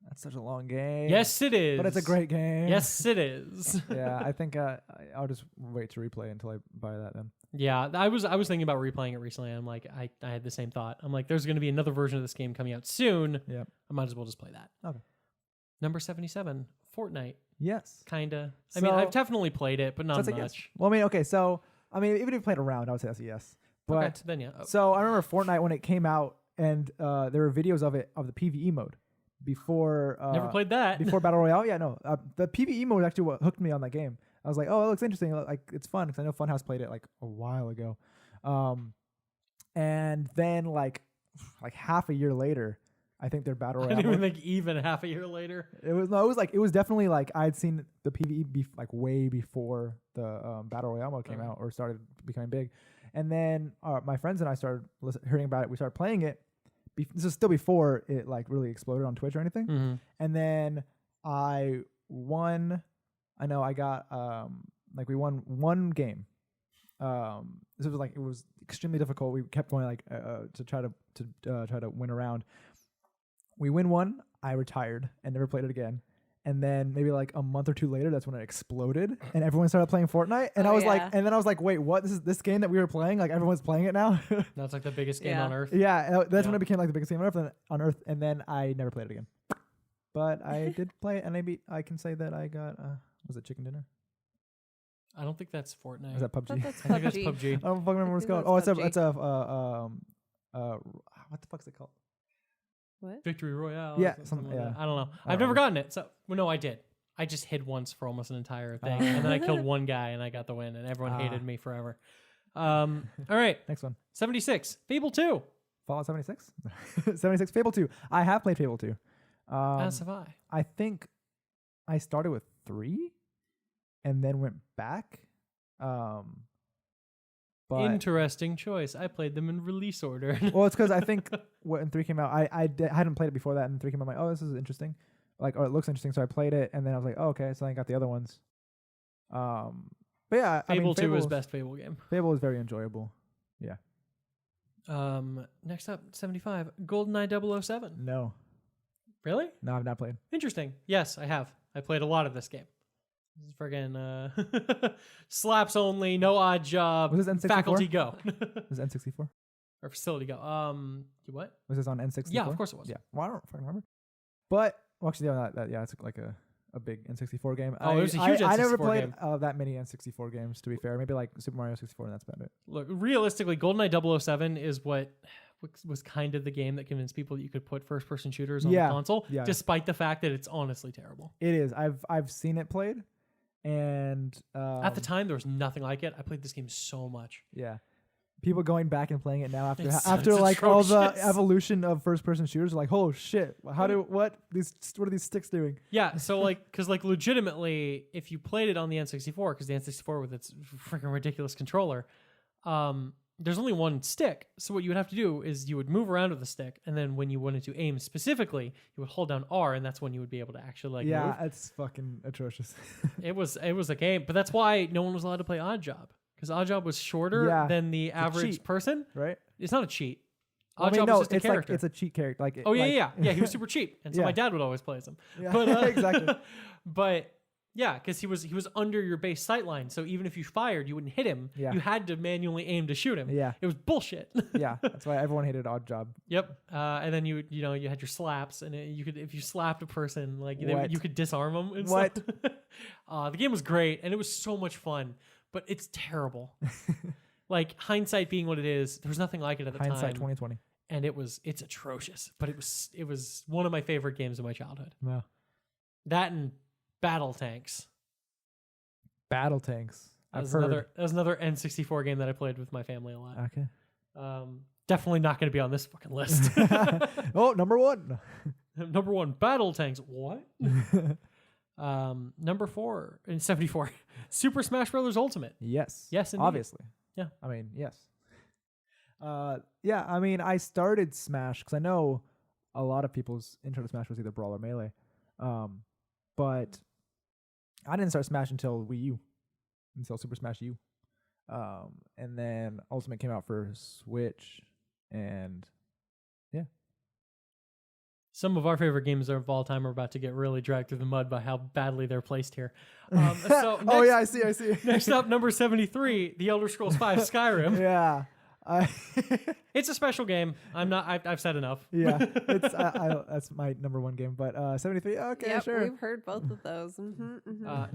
That's such a long game. Yes, it is. But it's a great game. Yes, it is. Yeah, I think I'll just wait to replay until I buy that then. Yeah, I was thinking about replaying it recently. I'm like, I had the same thought. I'm like, there's going to be another version of this game coming out soon. Yep. I might as well just play that. Okay. Number 77, Fortnite. Yes. Kinda. I mean, So- I've definitely played it, but So not that's a much. yes. Well, I mean, okay, so I mean, even if you played around, I would say that's a yes. But Okay, then yeah. Oh, so I remember Fortnite when it came out, and there were videos of it of the PVE mode before. never played that. before Battle Royale. Yeah, no, the PVE mode actually what hooked me on that game. I was like, oh, it looks interesting. Like it's fun because I know Funhouse played it like a while ago. And then like half a year later, I think their Battle I Royale. didn't even mode- think even half a year later. it was definitely like I'd seen the PVE like way before the Battle Royale mode came Okay. out or started becoming big, and then my friends and I started hearing about it. We started playing it. This is still before it like really exploded on Twitch or anything. Mm-hmm. And then I won. I know I got we won one game. This was like it was extremely difficult. We kept going like to try to win a round. We win one. I retired and never played it again. And then maybe like a month or two later, that's when it exploded and everyone started playing Fortnite. And Oh, I was like, yeah. and then I was like, wait, what? This game that we were playing, like everyone's playing it now. That's like the biggest game Yeah. on earth. Yeah, that's when Yeah. it became like the biggest game on Earth. And then I never played it again. But I did play it, and maybe I can say that I got was it chicken dinner? I don't think that's Fortnite. Or is that I thought PUBG? that's I think that's PUBG. PUBG. I don't fucking remember what it's I think called. Oh, that's it's what the fuck's it called? What? Victory Royale. Yeah, or something- like that. yeah. I don't know. I I've don't never know. gotten it. So well, no, I did. I just hid once for almost an entire thing, and then I killed one guy, and I got the win, and everyone hated me forever. All right, Next one. 76, Fable 2. Fallout 76? 76, Fable 2. I have played Fable 2. As have I. I think I started with 3 and then went back. But Interesting choice. I played them in release order. well, it's because I think when 3 came out, I hadn't played it before that, and 3 came out, I'm like, oh, this is interesting. Like, or it looks interesting. So I played it, and then I was like, oh, okay. So then I got the other ones. But yeah, Fable 2 is best Fable game. Fable is very enjoyable. Yeah. Next up, 75, GoldenEye 007. No, Really? I've not played. Interesting. Yes, I have. I played a lot of this game. This is friggin' slaps only, no odd job. Was this N64? Faculty go. Was it N64? Or facility go. What? Was this on N64? Yeah, of course it was. Yeah. Well, I don't fucking remember. But well, actually, yeah, it's like a big N64 game. Oh, it was a huge N64 I never played game. that many N64 games, to be fair. Maybe like Super Mario 64, and that's about it. Look, realistically, GoldenEye 007 is what was kind of the game that convinced people that you could put first-person shooters on the console, despite the fact that it's honestly terrible. It is. I've seen it played, and at the time there was nothing like it. I played this game so much. Yeah. People going back and playing it now after It's like all the atrocious. evolution of first-person shooters, are like, oh shit, what are these sticks doing? Yeah, so like, because like legitimately, if you played it on the N64, because the N64 with its freaking ridiculous controller, there's only one stick. So what you would have to do is you would move around with the stick, and then when you wanted to aim specifically, you would hold down R, and that's when you would be able to actually move. Yeah, it's fucking atrocious. It was a game, but that's why no one was allowed to play Oddjob, because Oddjob was shorter than the average cheat, person. Right? It's not a cheat. Well, Oddjob is just a it's character. like it's a cheat character. Like yeah. He was super cheap, and so my dad would always play as him. Yeah, But exactly. But yeah, because he was under your base sight line, so even if you fired, you wouldn't hit him. Yeah. You had to manually aim to shoot him. Yeah. It was bullshit. Yeah, that's why everyone hated Oddjob. Yep. And then you had your slaps, and you could, if you slapped a person, like you could disarm them. And What? Stuff. The game was great, and it was so much fun, but it's terrible. Like hindsight being what it is, there was nothing like it at the time. Hindsight 2020. And it's atrocious, but it was one of my favorite games of my childhood. Wow. That and Battle Tanks. Battle Tanks. That was another N64 game that I played with my family a lot. Okay. Definitely not going to be on this fucking list. Oh, number 1. Number 1, Battle Tanks. What? Number 4 in 74, Super Smash Bros. Ultimate. Yes. Yes, indeed. Obviously. Yeah. I mean, yes. Yeah, I mean, I started Smash because I know a lot of people's intro to Smash was either Brawl or Melee. But I didn't start Smash until Wii U, until Super Smash U. And then Ultimate came out for Switch, and yeah. Some of our favorite games of all time are about to get really dragged through the mud by how badly they're placed here. So oh yeah, I see. Next up, number 73, The Elder Scrolls V Skyrim. Yeah. It's a special game. I've said enough. Yeah, it's that's my number 1 game. But 73, okay, Yep, sure. we've heard both of those.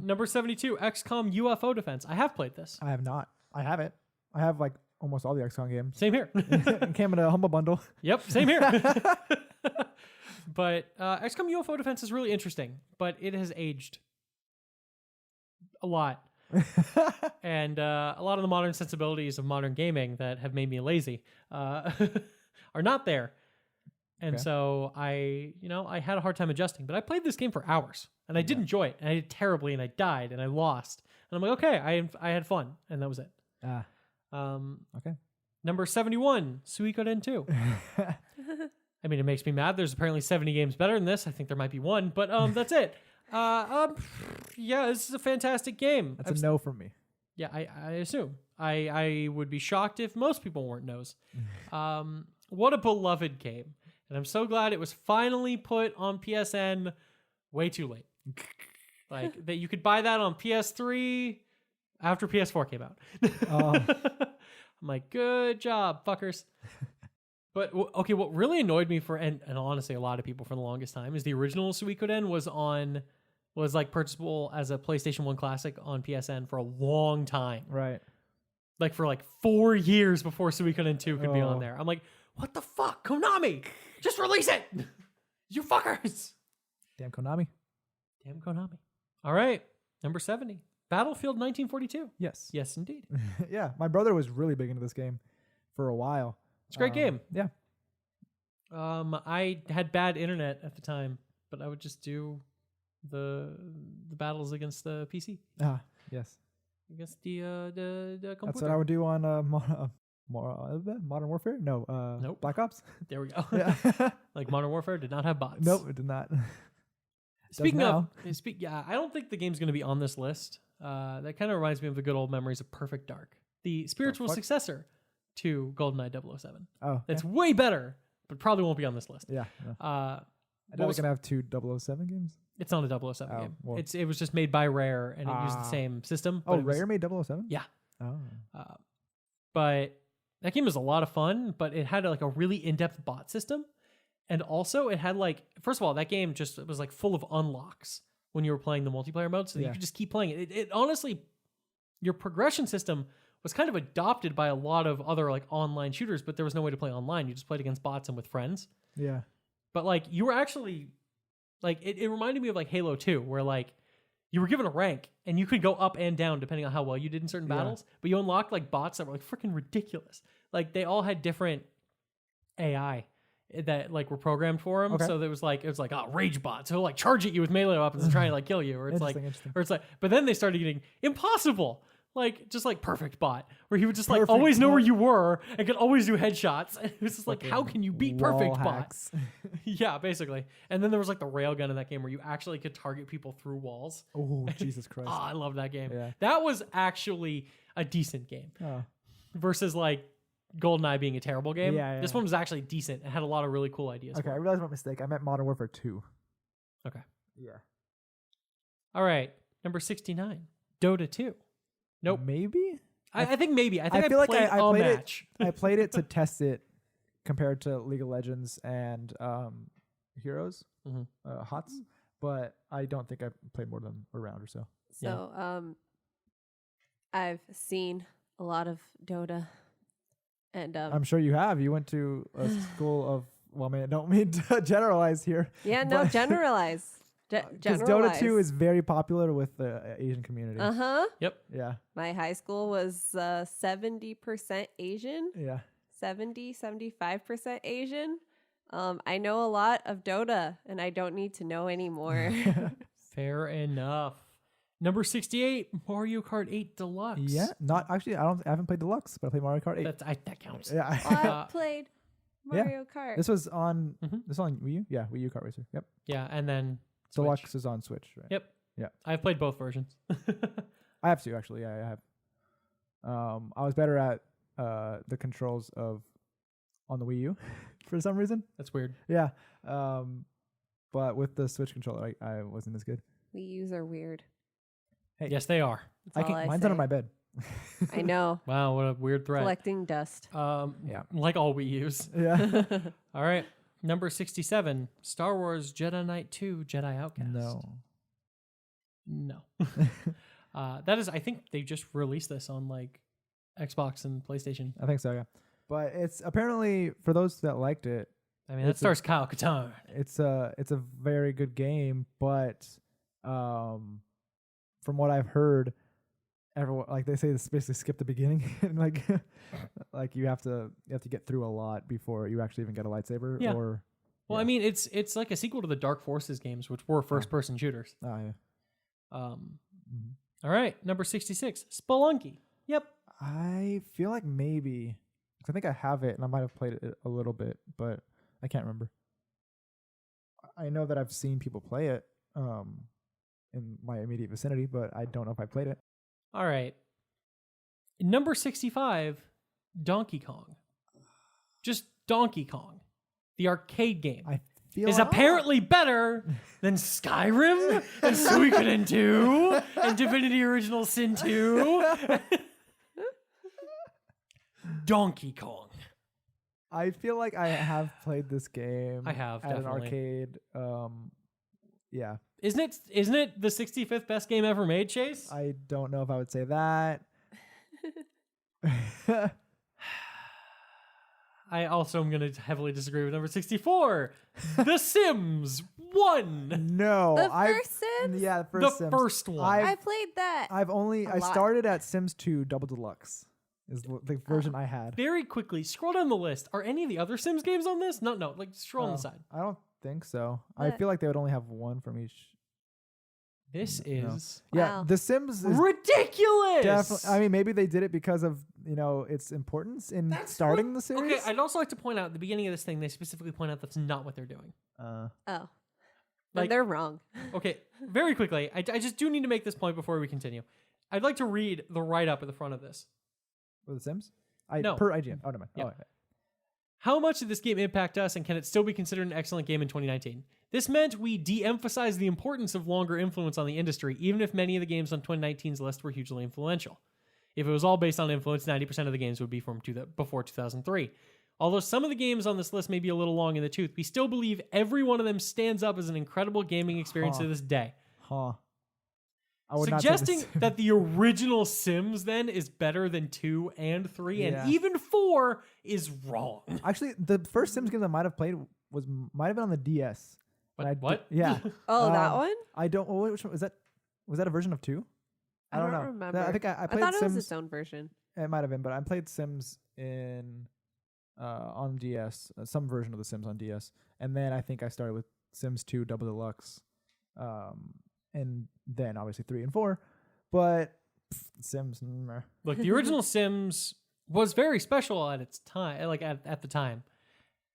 Number 72, XCOM UFO Defense. I have played this. I have not. I haven't. I have like almost all the XCOM games. Same here. It came in a humble bundle. Yep, same here. But XCOM UFO Defense is really interesting, but it has aged a lot. And a lot of the modern sensibilities of modern gaming that have made me lazy are not there. And so I had a hard time adjusting, but I played this game for hours and I did enjoy it, and I did terribly, and I died and I lost, and I'm like, okay, I had fun, and that was it. Okay. Number 71, Suikoden 2. I mean, it makes me mad. There's apparently 70 games better than this. I think there might be one, but that's it. Yeah, this is a fantastic game. That's a no from me. Yeah, I assume. I would be shocked if most people weren't no's. What a beloved game. And I'm so glad it was finally put on PSN way too late. Like, that you could buy that on PS3 after PS4 came out. I'm like, good job, fuckers. But, okay, what really annoyed me and honestly a lot of people for the longest time is the original Suikoden was like purchasable as a PlayStation 1 Classic on PSN for a long time. Right. Like for like 4 years before Suikoden 2 could be on there. I'm like, what the fuck? Konami! Just release it! You fuckers! Damn Konami. Damn Konami. All right. Number 70. Battlefield 1942. Yes. Yes, indeed. Yeah. My brother was really big into this game for a while. It's a great game. Yeah. I had bad internet at the time, but I would just do the battles against the PC, Yes. against the computer. That's what I would do on Modern Warfare. No. Nope. Black Ops. There we go. Yeah. Like Modern Warfare did not have bots. Nope, it did not. Speaking of, now. I don't think the game's going to be on this list. That kind of reminds me of the good old memories of Perfect Dark, the spiritual fuck? successor to GoldenEye 007. Oh, That's way better, but probably won't be on this list. yeah. No. Uh, I know we're gonna have 2 007 games. It's not a 007 Oh, game. well. It was just made by Rare, and it used the same system. Oh, but it was- Rare made 007. Yeah. Oh. But that game was a lot of fun, but it had like a really in-depth bot system. And also it had like, first of all, that game just was like full of unlocks when you were playing the multiplayer mode. So you could just keep playing it. It honestly, your progression system was kind of adopted by a lot of other like online shooters, but there was no way to play online. You just played against bots and with friends. Yeah. But like you were actually like, it reminded me of like Halo 2, where like you were given a rank and you could go up and down depending on how well you did in certain battles, but you unlocked like bots that were like freaking ridiculous. Like they all had different AI that like were programmed for them. Okay. So it was like rage bots who like charge at you with melee weapons and try and like kill you, or it's like, but then they started getting impossible. Like just like perfect bot, where he would just like Perfect always know bot. where you were and could always do headshots. And it was just like, how can you beat perfect Wall bot? hacks. Yeah, basically. And then there was like the railgun in that game where you actually could target people through walls. Oh, Jesus Christ. Oh, I love that game. Yeah. That was actually a decent game Oh. versus like GoldenEye being a terrible game. Yeah, This yeah. one was actually decent. It had a lot of really cool ideas. Okay, for I it. realized my mistake. I meant Modern Warfare 2. Okay. Yeah. All right. Number 69, Dota 2. Nope. Maybe? I think maybe. I think I feel like played I a played match. I played it to test it compared to League of Legends and Heroes, HOTS, but I don't think I played more than a round or so. So, I've seen a lot of Dota, and I'm sure you have. You went to a school of, well, man, I don't mean to generalize here. yeah, no, but- generalize. Because Dota 2 is very popular with the Asian community. Yep. Yeah. My high school was 70% Asian, Yeah. 75% Asian. I know a lot of Dota, and I don't need to know anymore. Fair enough. Number 68, Mario Kart 8 Deluxe. Yeah. Not actually. I haven't played Deluxe, but I played Mario Kart 8. That counts. Yeah. I played Mario Kart. This was on. Mhm. This was on Wii U. Yeah, Wii U Kart Racer. Yep. Yeah, and then Deluxe Switch. is on Switch. Right. Yep. Yeah. I've played both versions. I have to actually. Yeah, I have. I was better at the controls on the Wii U for some reason. That's weird. Yeah. But with the Switch controller, I wasn't as good. Wii U's are weird. Hey. Yes, they are. That's all I Mine's say. under my bed. I know. Wow, what a weird threat. Collecting dust. Yeah. Like all we use. Yeah. All right. Number 67, Star Wars Jedi Knight 2 Jedi Outcast. No. That is, I think they just released this on like Xbox and PlayStation. I think so. Yeah. But it's apparently, for those that liked it, I mean, that stars Kyle Katarn. it's a very good game, but from what I've heard, everyone, like, they say this basically skip the beginning and like you have to get through a lot before you actually even get a lightsaber. Yeah. Or Well, I mean, it's like a sequel to the Dark Forces games, which were first-person shooters. oh yeah. All right, number 66, Spelunky. Yep. I feel like maybe, 'cause I think I have it and I might have played it a little bit, but I can't remember. I know that I've seen people play it in my immediate vicinity, but I don't know if I played it. All right. Number 65, Donkey Kong. Just Donkey Kong. The arcade game I feel is like, apparently better than Skyrim and Suikoden 2 and Divinity Original Sin 2. Donkey Kong. I feel like I have played this game. I have, at definitely. an arcade. Yeah. Isn't it the 65th best game ever made, Chase? I don't know if I would say that. I also am going to heavily disagree with number 64. The Sims 1. No, The first Sims? Yeah, the The first Sims. first one. I played that. I lot. started at Sims 2 Double Deluxe. Is the version I had. Very quickly, scroll down the list. Are any of the other Sims games on this? No, like scroll on the side. I don't think so. I But- feel like they would only have one from each. This No. is Yeah, Wow. The Sims is ridiculous. definitely. I mean, maybe they did it because of its importance in That's starting what- the series. Okay, I'd also like to point out at the beginning of this thing, they specifically point out that's not what they're doing. Oh. Like- Then they're wrong. Okay, very quickly, I just do need to make this point before we continue. I'd like to read the write-up at the front of this. For The Sims, No. per IGN. Oh, no, mind. Yeah. Oh, okay. How much did this game impact us, and can it still be considered an excellent game in 2019? This meant we de-emphasized the importance of longer influence on the industry, even if many of the games on 2019's list were hugely influential. If it was all based on influence, 90% of the games would be from before 2003. Although some of the games on this list may be a little long in the tooth, we still believe every one of them stands up as an incredible gaming experience to this day. Huh. I would not say Suggesting this. that the original Sims then is better than 2 and 3 Yeah. and even 4 is wrong. Actually, the first Sims game I might have played might have been on the DS. But And what? Yeah. Oh, that Um, one? I don't. Oh, which one was that? Was that a version of 2? I don't know. remember. I think I played thought it Sims. was its own version. It might have been, but I played Sims in on DS, some version of the Sims on DS, and then I think I started with Sims 2 Double Deluxe, and then obviously 3 and 4, but Sims. Meh. Look, the original Sims was very special at its time, like at the time.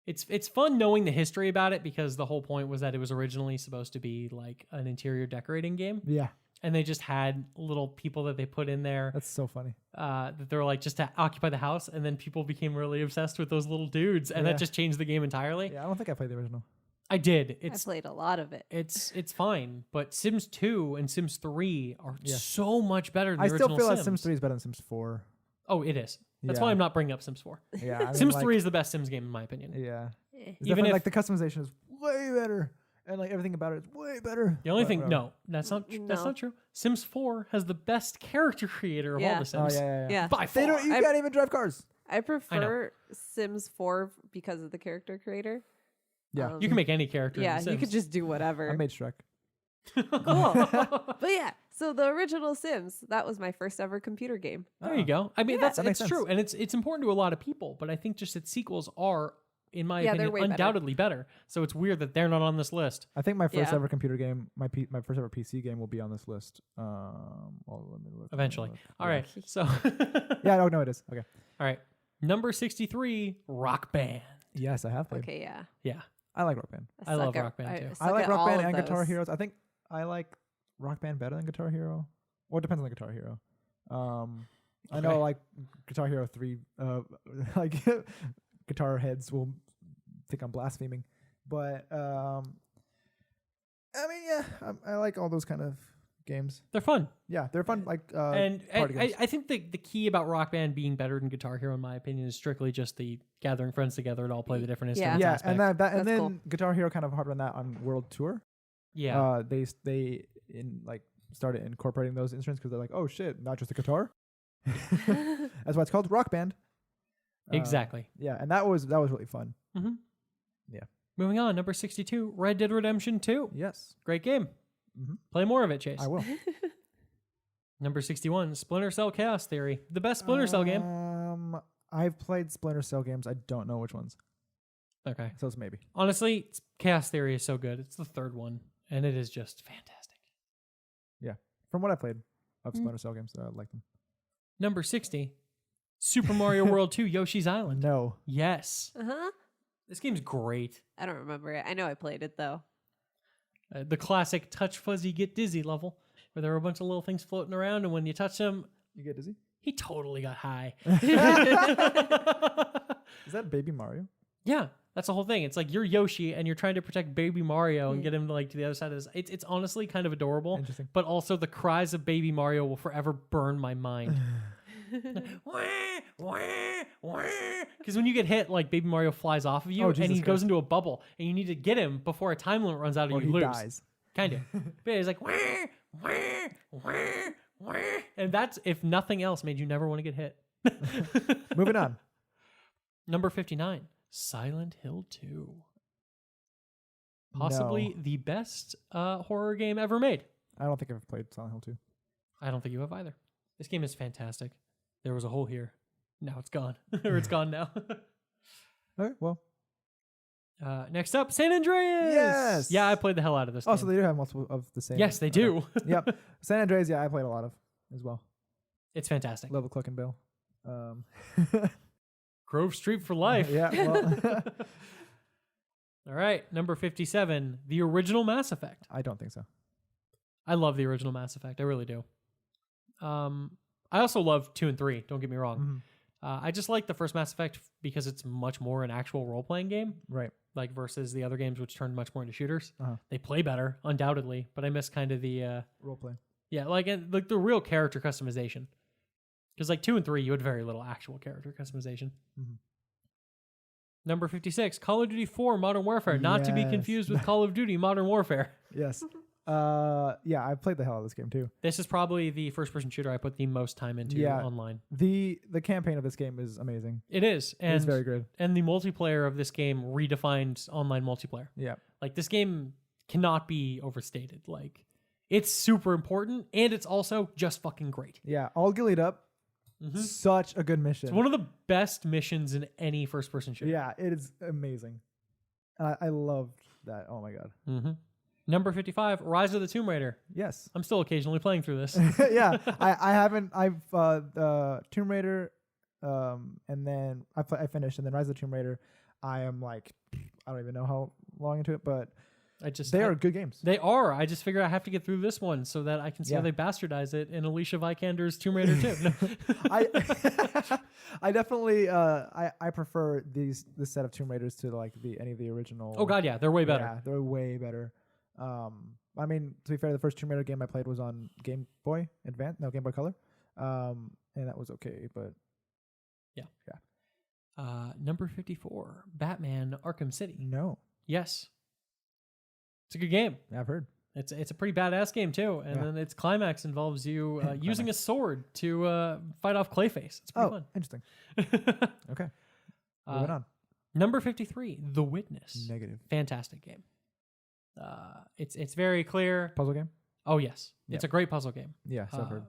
It's fun knowing the history about it because the whole point was that it was originally supposed to be like an interior decorating game, Yeah, and they just had little people that they put in there that's so funny. that they were like just to occupy the house, and then people became really obsessed with those little dudes, and Yeah. that just changed the game entirely. Yeah, I don't think I played the original. I did. I It's played a lot of it. it's fine, but Sims 2 and Sims 3 are Yeah. so much better than I the still original feel like Sims. Sims 3 is better than Sims 4. Oh, it is. That's Yeah. why I'm not bringing up Sims 4. Yeah, I mean, Sims like, 3 is the best Sims game in my opinion. Yeah, Eh. it's Even definitely if- like the customization is way better, and like everything about it is way better. The only But thing, whatever. no, that's not that's No. not true. Sims 4 has the best character creator of all Yeah. the Sims. Oh yeah. Yeah. By They far. don't. You I- can't even drive cars. I prefer Sims 4 because of the character creator. Yeah. You can make any character. Yeah, in the you could Sims. just do whatever. I made Shrek. Cool. But yeah, so the original Sims, that was my first ever computer game. There you go. I mean, Yeah. that's That makes it's true, sense. and it's important to a lot of people. But I think just its sequels are, in my Yeah, they're opinion, way better. undoubtedly better. So it's weird that they're not on this list. I think my first Yeah. ever computer game, my first ever PC game will be on this list. Well, let me look. Eventually. All Yeah. right. So. Yeah. Oh no, it is. Okay. All right. Number 63, Rock Band. Yes, I have played. Okay, yeah. Yeah. I like Rock Band. I love suck at- Rock Band, too. I suck like at Rock all Band of and Guitar those. Heroes. I think I like Rock Band better than Guitar Hero. Well, it depends on the Guitar Hero. I know Okay. like Guitar Hero 3, like guitar heads will think I'm blaspheming, but I mean, yeah, I like all those kind of games. They're fun. Yeah, they're fun. Like And party games. I think the key about Rock Band being better than Guitar Hero, in my opinion, is strictly just the gathering friends together to all play the different Yeah. instruments. yeah, aspect. and that and That's then cool. Guitar Hero kind of harped on that on World Tour. yeah. They started incorporating those instruments because they're like, oh shit, not just a guitar. That's why it's called Rock Band. Exactly. Yeah, and that was really fun. hmm Yeah. Moving on, number 62, Red Dead Redemption 2. Yes, Great game. Mhm. Play more of it, Chase. I will. Number 61, Splinter Cell Chaos Theory. The best Splinter Cell game. I've played Splinter Cell games. I don't know which ones, Okay. so it's maybe. Honestly, Chaos Theory is so good. It's the third one, and it is just fantastic. From what I played of Mm. Splinter Cell games, I like them. Number 60, Super Mario World 2 Yoshi's Island. No, Yes. Uh-huh. This game's great. I don't remember it. I know I played it though. The classic touch fuzzy get dizzy level where there were a bunch of little things floating around, and when you touch them, you get dizzy. he totally got high. Is that Baby Mario? Yeah, that's the whole thing. It's like you're Yoshi and you're trying to protect baby Mario and Mm. get him to the other side of this. It's honestly kind of adorable, Interesting. but also the cries of baby Mario will forever burn my mind. Because when you get hit, like baby Mario flies off of you Oh, and he Jesus goes Christ. into a bubble, and you need to get him before a time limit runs out Or and he you lose. dies. Kind of. But he's like, and that's if nothing else made you never want to get hit. Moving on. Number 59, Silent Hill 2. Possibly No. the best horror game ever made. I don't think I've played Silent Hill 2. I don't think you have either. This game is fantastic. There was a hole here. Now it's gone. Or it's gone now. Okay, well, Next up, San Andreas. Yes. Yeah, I played the hell out of this Oh, game. so they do have multiple of the same. Yes, they do. Yep. San Andreas, yeah, I played a lot of as well. It's fantastic. Love the Cluck and Bill. Grove Street for life. Yeah. Well, All right, number 57, the original Mass Effect. I don't think so. I love the original Mass Effect. I really do. I also love 2 and 3. Don't get me wrong. Mhm. I just like the first Mass Effect because it's much more an actual role-playing game, Right. like versus the other games which turned much more into shooters. Uh-huh. They play better, undoubtedly, but I miss kind of the Role play. yeah, like the real character customization. Because like 2 and 3, you had very little actual character customization. Mhm. Number 56, Call of Duty 4 Modern Warfare, not to be Yes. confused with Call of Duty Modern Warfare. Yes. Yeah, I played the hell out of this game too. This is probably the first-person shooter I put the most time into Yeah. online. The campaign of this game is amazing. It is, and It's very good. and the multiplayer of this game redefined online multiplayer. Yeah. Like this game cannot be overstated. Like it's super important, and it's also just fucking great. Yeah. All gillied up. Mhm. Such a good mission. It's one of the best missions in any first-person shooter. Yeah, it is amazing. I loved that. Oh my god. Mm-hmm. Number 55, Rise of the Tomb Raider. Yes. I'm still occasionally playing through this. Yeah. I haven't. I've Tomb Raider, and then I finished, and then Rise of the Tomb Raider. I am like, I don't even know how long into it, but they are good games. They are. I just figure I have to get through this one so that I can see how Yeah. they bastardize it in Alicia Vikander's Tomb Raider 2. No. I definitely I prefer this set of Tomb Raiders to like any of the original. Oh god, yeah, they're way better. Yeah, they're way better. I mean, to be fair, the first Tomb Raider game I played was on Game Boy Advance, no Game Boy Color, and that was okay. But Number 54, Batman Arkham City. no, Yes. It's a good game. I've heard. It's a pretty badass game too, and Yeah. then its climax involves you using a sword to fight off Clayface. It's pretty Interesting. fun. Okay, moving on. Number 53, The Witness. Negative Fantastic game. It's very clear. puzzle game. Oh yes, Yep. it's a great puzzle game. Yes, I've heard.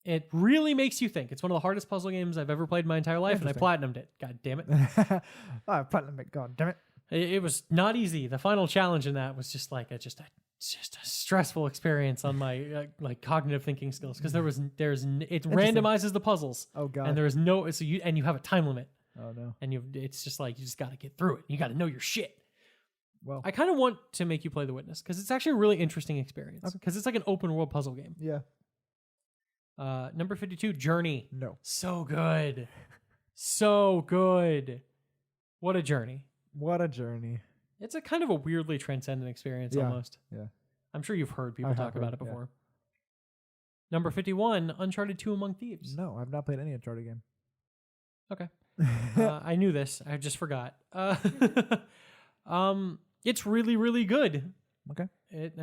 It really makes you think. It's one of the hardest puzzle games I've ever played in my entire life, and I Interesting. platinumed it. God damn it. Platinum it. God damn it. It was not easy. The final challenge in that was just like a stressful experience on my like cognitive thinking skills because it randomizes the puzzles Oh god. and there is no and you have a time limit Oh no. and it's just like you just got to get through it. You got to know your shit. Well. I kind of want to make you play The Witness because it's actually a really interesting experience Okay. because it's like an open world puzzle game. Yeah. Number 52, Journey. No. So good, so good. What a journey. What a journey. It's a kind of a weirdly transcendent experience Yeah, almost. yeah. I'm sure you've heard people I talk have about heard, it yeah. before. Number 51, Uncharted 2 Among Thieves. No, I've not played any Uncharted game. Okay. I knew this. I just forgot. It's really, really good. Okay. It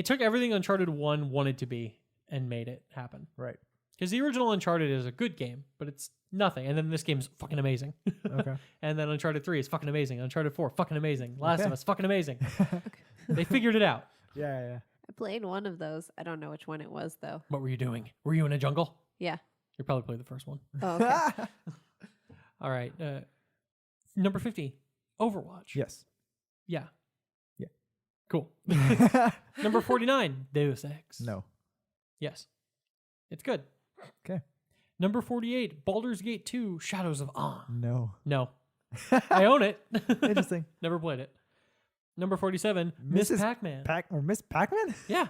took everything Uncharted 1 wanted to be and made it happen. Right. Because the original Uncharted is a good game, but it's nothing. And then this game's fucking amazing. Okay. And then Uncharted 3 is fucking amazing. Uncharted 4, fucking amazing. Last of Okay. Us, fucking amazing. They figured it out. Yeah. I played one of those. I don't know which one it was though. What were you doing? Were you in a jungle? Yeah. You probably played the first one. Oh, okay. All right. Number 50, Overwatch. Yes. Yeah. Yeah. Cool. Number 49, Deus Ex. No. Yes. It's good. Okay. Number 48, Baldur's Gate 2, Shadows of On. No. No. I own it. Interesting. Never played it. Number 47, Miss Mrs. Pac-Man. Miss Pac-Man? Yeah.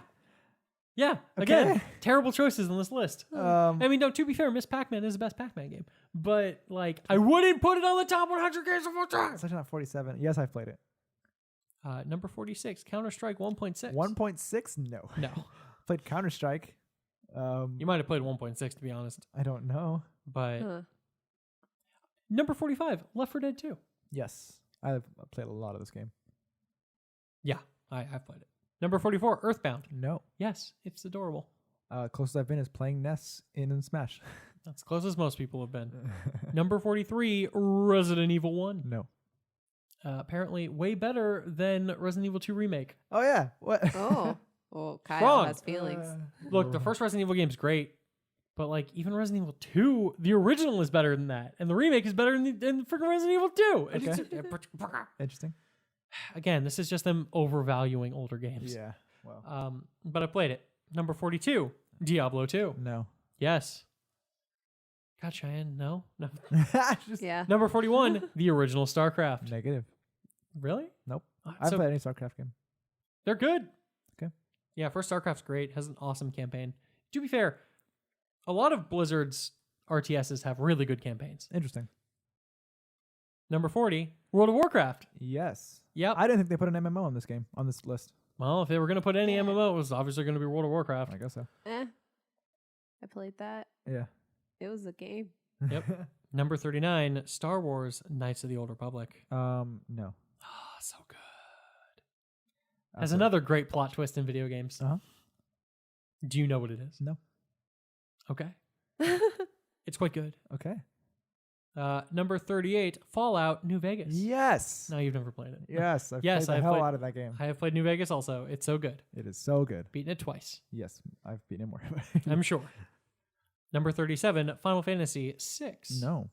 Yeah. Again, Okay. terrible choices on this list. I mean, no, to be fair, Miss Pac-Man is the best Pac-Man game. But, like, I wouldn't put it on the top 100 games of all time. It's actually not 47. Yes, I've played it. Number 46, Counter-Strike 1.6. 1.6? No. No. Played Counter-Strike. You might have played 1.6, to be honest. I don't know. But Huh. number 45, Left 4 Dead 2. Yes. I've played a lot of this game. Yeah, I've played it. Number 44, Earthbound. No. Yes, it's adorable. Closest I've been is playing Ness in Smash. That's close as most people have been. Number 43, Resident Evil 1. No. Apparently way better than Resident Evil 2 Remake. Oh, yeah. What? Oh. Well, Kyle Wrong. has feelings. Look, the first Resident Evil game is great. But like even Resident Evil 2, the original is better than that, and the remake is better than freaking Resident Evil 2. And Interesting. again, this is just them overvaluing older games. Yeah. Well. But I played it. Number 42, Diablo 2. No. Yes. God, Cheyenne, no. Just Yeah. Number 41, the original StarCraft. negative. Really? Nope. Oh, I haven't so played any StarCraft game. they're good. Okay. Yeah, first StarCraft's great. Has an awesome campaign. To be fair, a lot of Blizzard's RTSs have really good campaigns. Interesting. Number 40, World of Warcraft. Yes. Yep. I didn't think they put an MMO on this game, on this list. Well, if they were going to put any MMO, it was obviously going to be World of Warcraft. I guess so. I played that. Yeah. It was a game. Yep. Number 39, Star Wars Knights of the Old Republic. No. Oh, so good. I've Has played- another great plot twist in video games. Uh-huh. Do you know what it is? No. Okay. It's quite good. Okay. Number 38, Fallout New Vegas. Yes. No, you've never played it. Yes. I've Yes, played I've the hell played- out of that game. I have played New Vegas also. It's so good. It is so good. Beaten it twice, Yes. I've beaten it more. I'm sure. Number 37, Final Fantasy 6. No.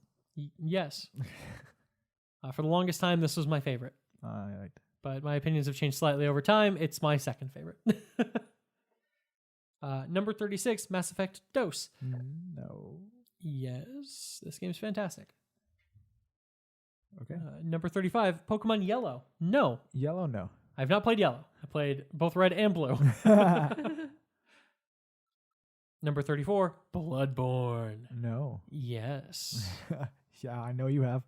Yes. For the longest time, this was my favorite. I liked it. But my opinions have changed slightly over time. It's my second favorite. Number 36, Mass Effect DOS. No. Yes, this game's fantastic. Okay. Number 35, Pokemon Yellow. No, Yellow, no. I've not played Yellow. I played both Red and Blue. Number 34, Bloodborne. No. Yes. Yeah, I know you have.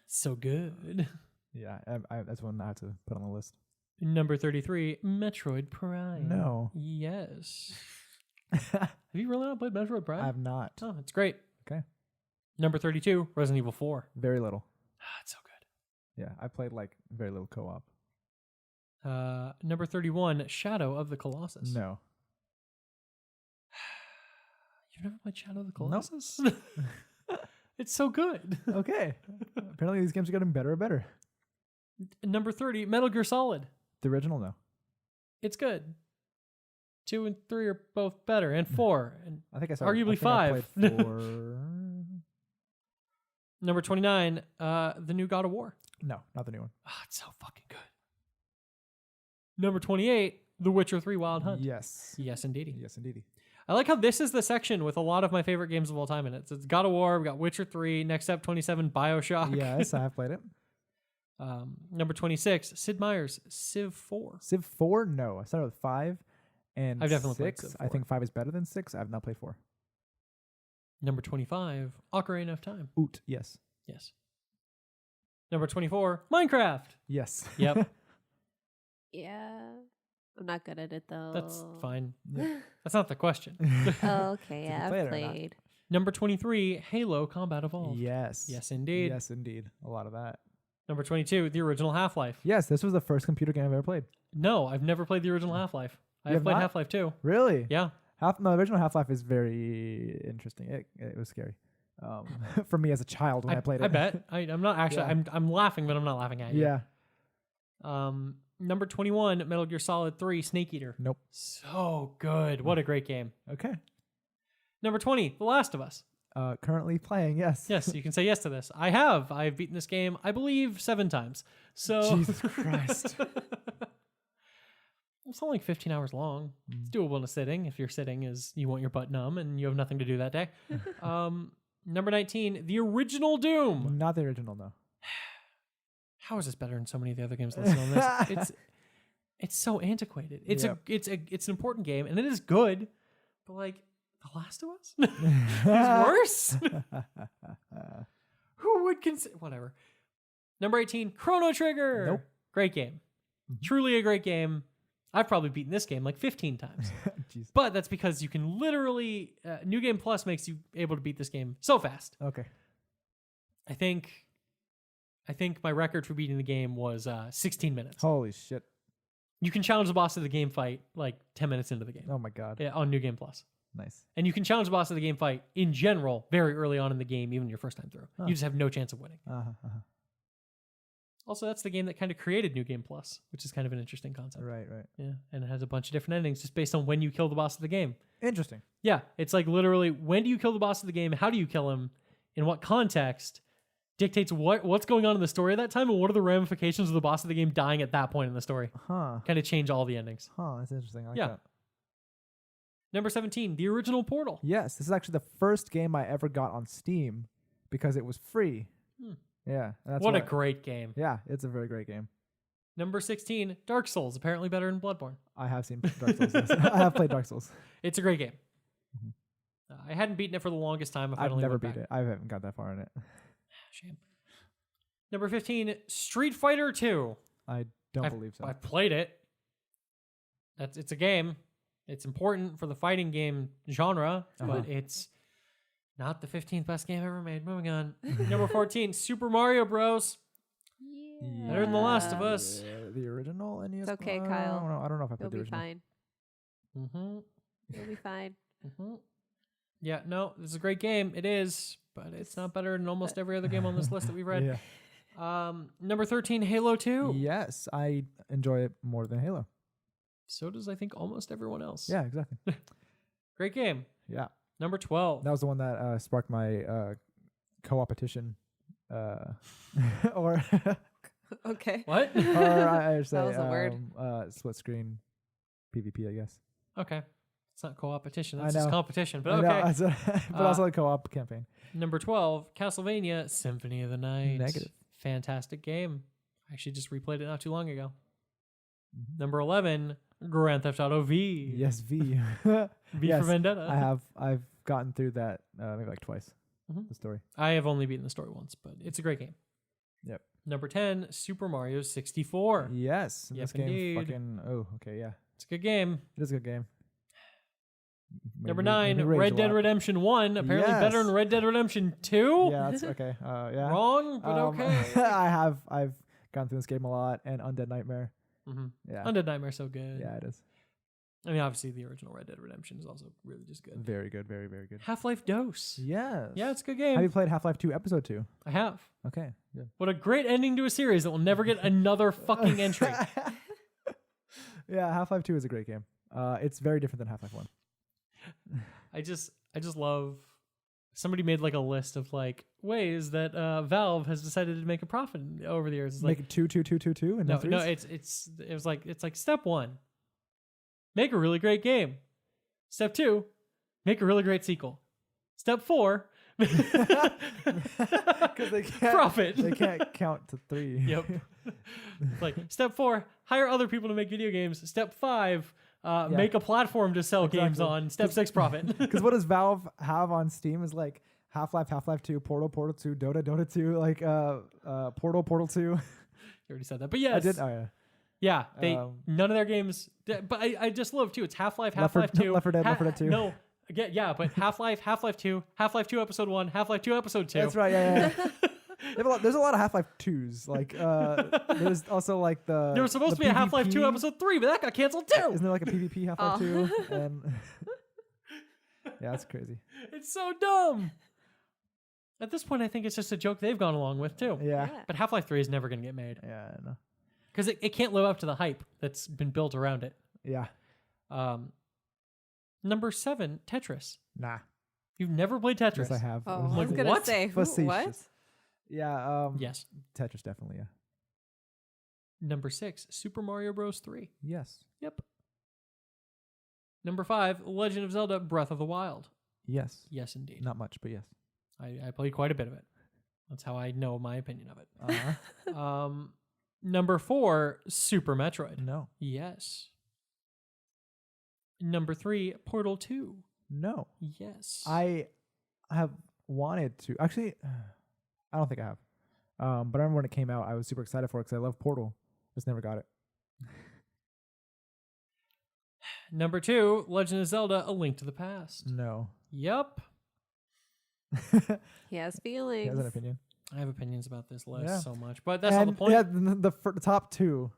So good. Yeah, that's one I have to put on the list. Number 33, Metroid Prime. No. Yes. Have you really not played Metroid Prime? I have not. Oh, it's great. Okay. Number 32, Resident Evil 4. Very little. It's so good. Yeah, I played like very little co-op. Number 31, Shadow of the Colossus. No. You've never played Shadow of the Nope. Colossus? It's so good. Okay. Apparently these games are getting better and better. Number 30, Metal Gear Solid. The original, no. It's good. 2 and 3 are both better, and 4. And I think I saw Arguably I think I 5. played 4. number 29, the new God of War. No, not the new one. Ah, it's so fucking good. Number 28, The Witcher 3 Wild Hunt. Yes. Yes, indeedy. Yes, indeedy. I like how this is the section with a lot of my favorite games of all time in it. So it's God of War, we got Witcher 3, next up 27, BioShock. Yes, I have played it. Number 26, Sid Meier's Civ 4. Civ 4? No. I started with 5 and I've definitely played 6. Civ I 4. think 5 is better than 6. I have not played 4. Number 25, Ocarina of Time. Oot. Yes. Yes. Number 24, Minecraft. Yes. Yep. Yeah. I'm not good at it though. That's fine. Yeah. That's not the question. Oh, okay, you yeah, play it I've or not? played. Number 23, Halo Combat Evolved. Yes. Yes, indeed. Yes, indeed. A lot of that. Number 22, the original Half-Life. Yes, this was the first computer game I've ever played. No, I've never played the original Half-Life. You I've have played not? Half-Life 2. Really? Yeah. The original Half-Life is very interesting. It was scary. For me as a child when I played it. I bet. I'm not actually. Yeah. I'm laughing, but I'm not laughing at you. Yeah. Number 21, Metal Gear Solid 3, Snake Eater. Nope. So good. What a great game. Okay. Number 20, The Last of Us. Currently playing, yes. Yes, you can say yes to this. I have. I've beaten this game, I believe, 7 times. So Jesus Christ. It's only like 15 hours long. It's doable in a sitting if your sitting is you want your butt numb and you have nothing to do that day. Number 19, the original Doom. Not the original, no. How is this better than so many of the other games listed on this? It's so antiquated. It's Yep. it's an important game and it is good, but like The Last of Us is worse. Who would consider whatever? Number 18, Chrono Trigger. Nope. Great game. Mhm. Truly a great game. I've probably beaten this game like 15 times. Jeez. But that's because you can literally New Game Plus makes you able to beat this game so fast. Okay. I think my record for beating the game was 16 minutes. Holy shit. You can challenge the boss of the game fight like 10 minutes into the game Oh my God. on New Game Plus. Nice. And you can challenge the boss of the game fight in general very early on in the game, even your first time through. Huh. You just have no chance of winning. Uh-huh. Also, that's the game that kind of created New Game Plus, which is kind of an interesting concept. Right. Yeah, and it has a bunch of different endings just based on when you kill the boss of the game. Interesting. Yeah, it's like literally when do you kill the boss of the game? How do you kill him? In what context? Dictates what's going on in the story at that time, and what are the ramifications of the boss of the game dying at that point in the story. Huh. Kind of change all the endings. That's interesting. I like Yeah. that. Number 17, the original Portal. Yes, this is actually the first game I ever got on Steam because it was free. Yeah. That's What a why- great game. Yeah, it's a very great game. Number 16, Dark Souls, apparently better than Bloodborne. I have seen Dark Souls. Yes. I have played Dark Souls. It's a great game. Mhm. I hadn't beaten it for the longest time. I've never beat it. I haven't got that far in it. Shame. Number 15, Street Fighter 2. I don't believe so. I've played it. It's a game. It's important for the fighting game genre, but it's not the 15th best game ever made. Moving on. Number 14, Super Mario Bros. Yeah. Better than The Last of Us. The original NES. It's okay, I Kyle. don't know. I don't know if I You'll played the be original. fine. Mm-hmm. You'll be fine. Mm-hmm. Yeah, no, this is a great game. It is, but it's not better than almost every other game on this list that we've read. Yeah. Number 13, Halo 2. Yes, I enjoy it more than Halo. So does, I think, almost everyone else. Yeah, exactly. Great game. Yeah. Number 12. That was the one that sparked my co-opetition. Or Okay. What? or I should say That was a word. split screen PvP, I guess. Okay. It's not co-opetition. I That's just know. competition. But I know, okay. but also a co-op campaign. Number 12, Castlevania Symphony of the Night. Negative. Fantastic game. I actually just replayed it not too long ago. Mhm. Number 11, Grand Theft Auto V. Yes, V. V yes, for Vendetta. I've gotten through that maybe like twice. Mhm. The story. I have only beaten the story once, but it's a great game. Yep. Number 10, Super Mario 64. Yes. Yep, This game indeed. fucking. Oh, okay, yeah. It's a good game. It is a good game. Number Made me 9, rage Red a Dead lot. Redemption 1. Apparently better Yes. than Red Dead Redemption 2. Yeah, that's okay. Yeah. Wrong, but okay. I've gone through this game a lot, and Undead Nightmare. Mm-hmm. Yeah. Undead Nightmare's so good. Yeah, it is. I mean, obviously, the original Red Dead Redemption is also really just good. Very good. Very, very good. Half-Life Dose. Yes. Yeah, it's a good Have you game. played Half-Life 2 Episode 2? I have. Okay. Good. What a great ending to a series that will never get another fucking entry. Yeah, Half-Life 2 is a great game. It's very different than Half-Life 1. I just love somebody made like a list of like ways that Valve has decided to make a profit over the years. It's Make like it 2, 2, 2, 2, 2, and no, no no, threes? it's like step 1, make a really great game. Step 2, make a really great sequel. Step 4, Because they can't profit. They can't count to 3. Yep. Like step 4, hire other people to make video games. Step 5, make a platform to sell games Exactly. on. Step 6, profit. Because what does Valve have on Steam is like Half-Life, Half-Life 2, Portal, Portal 2, Dota, Dota 2, like Portal, Portal 2. You already said that, but yes, I did. Oh yeah. yeah. They Um, none of their games, but I just love too. It's Half-Life, Left 4 Half-Life 2, Left 4 Dead, Left 4 Dead 2. No, again, yeah, but Half-Life, Half-Life 2, Half-Life 2 Episode 1, Half-Life 2 Episode 2. That's right. Yeah. There's a lot of Half-Life 2s. Like there's also like the. There was supposed the to be a Half-Life 2 PvP. Episode 3, but that got canceled too. Isn't there like a PvP Half-Life Oh. 2? And yeah, that's crazy. It's so dumb. At this point, I think it's just a joke they've gone along with too. Yeah. But Half-Life 3 is never going to get made Yeah. I know. because it can't live up to the hype that's been built around it. Yeah. Number 7, Tetris. Nah. You've never played Tetris? Yes, I have. Oh, I Like, was gonna what? say who, what? Facetious. Yeah. Yes. Tetris definitely. Yeah. Number 6, Super Mario Bros. 3. Yes. Yep. Number 5, Legend of Zelda: Breath of the Wild. Yes. Yes, indeed. Not much, but yes. I played quite a bit of it. That's how I know my opinion of it. Uh-huh. Number 4, Super Metroid. No. Yes. Number 3, Portal 2. No. Yes. I have wanted to. Actually, I don't think I have. But I remember when it came out, I was super excited for it because I love Portal. Just never got it. Number 2, Legend of Zelda: A Link to the Past. No. Yep. He has He feelings. has an opinion. I have opinions about this list Yeah. so much, but that's not the And, point. Yeah, the top 2.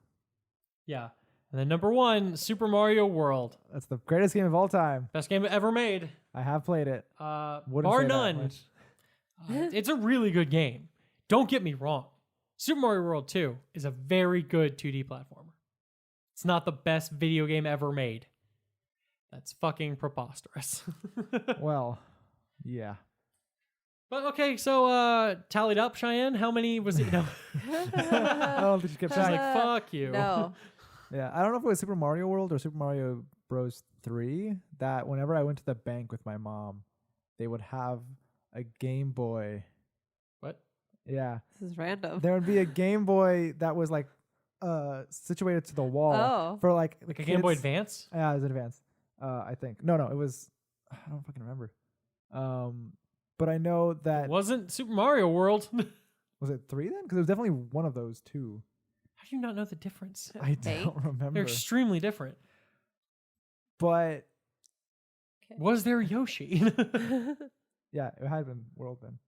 Yeah. And then number 1, Super Mario World. That's the greatest game of all time. Best game ever made. I have played it. Bar Wouldn't say that none. much. It's a really good game. Don't get me wrong. Super Mario World 2 is a very good 2D platformer. It's not the best video game ever made. That's fucking preposterous. Well, yeah. But okay, so tallied up, Cheyenne. How many was it? No. I don't think she kept I was track. like, fuck you. No. Yeah, I don't know if it was Super Mario World or Super Mario Bros. 3 that whenever I went to the bank with my mom, they would have a Game Boy. What? Yeah. This is random. There would be a Game Boy that was like situated to the wall Oh. for like Like a Game Boy Advance? Yeah, it was advanced. I think. No, it was I don't fucking remember. But I know that It wasn't Super Mario World. was it 3 then? Because it was definitely one of those two. How do you not know the difference? I Bank? don't remember. They're extremely different. But Was there Yoshi? yeah, it had been World then.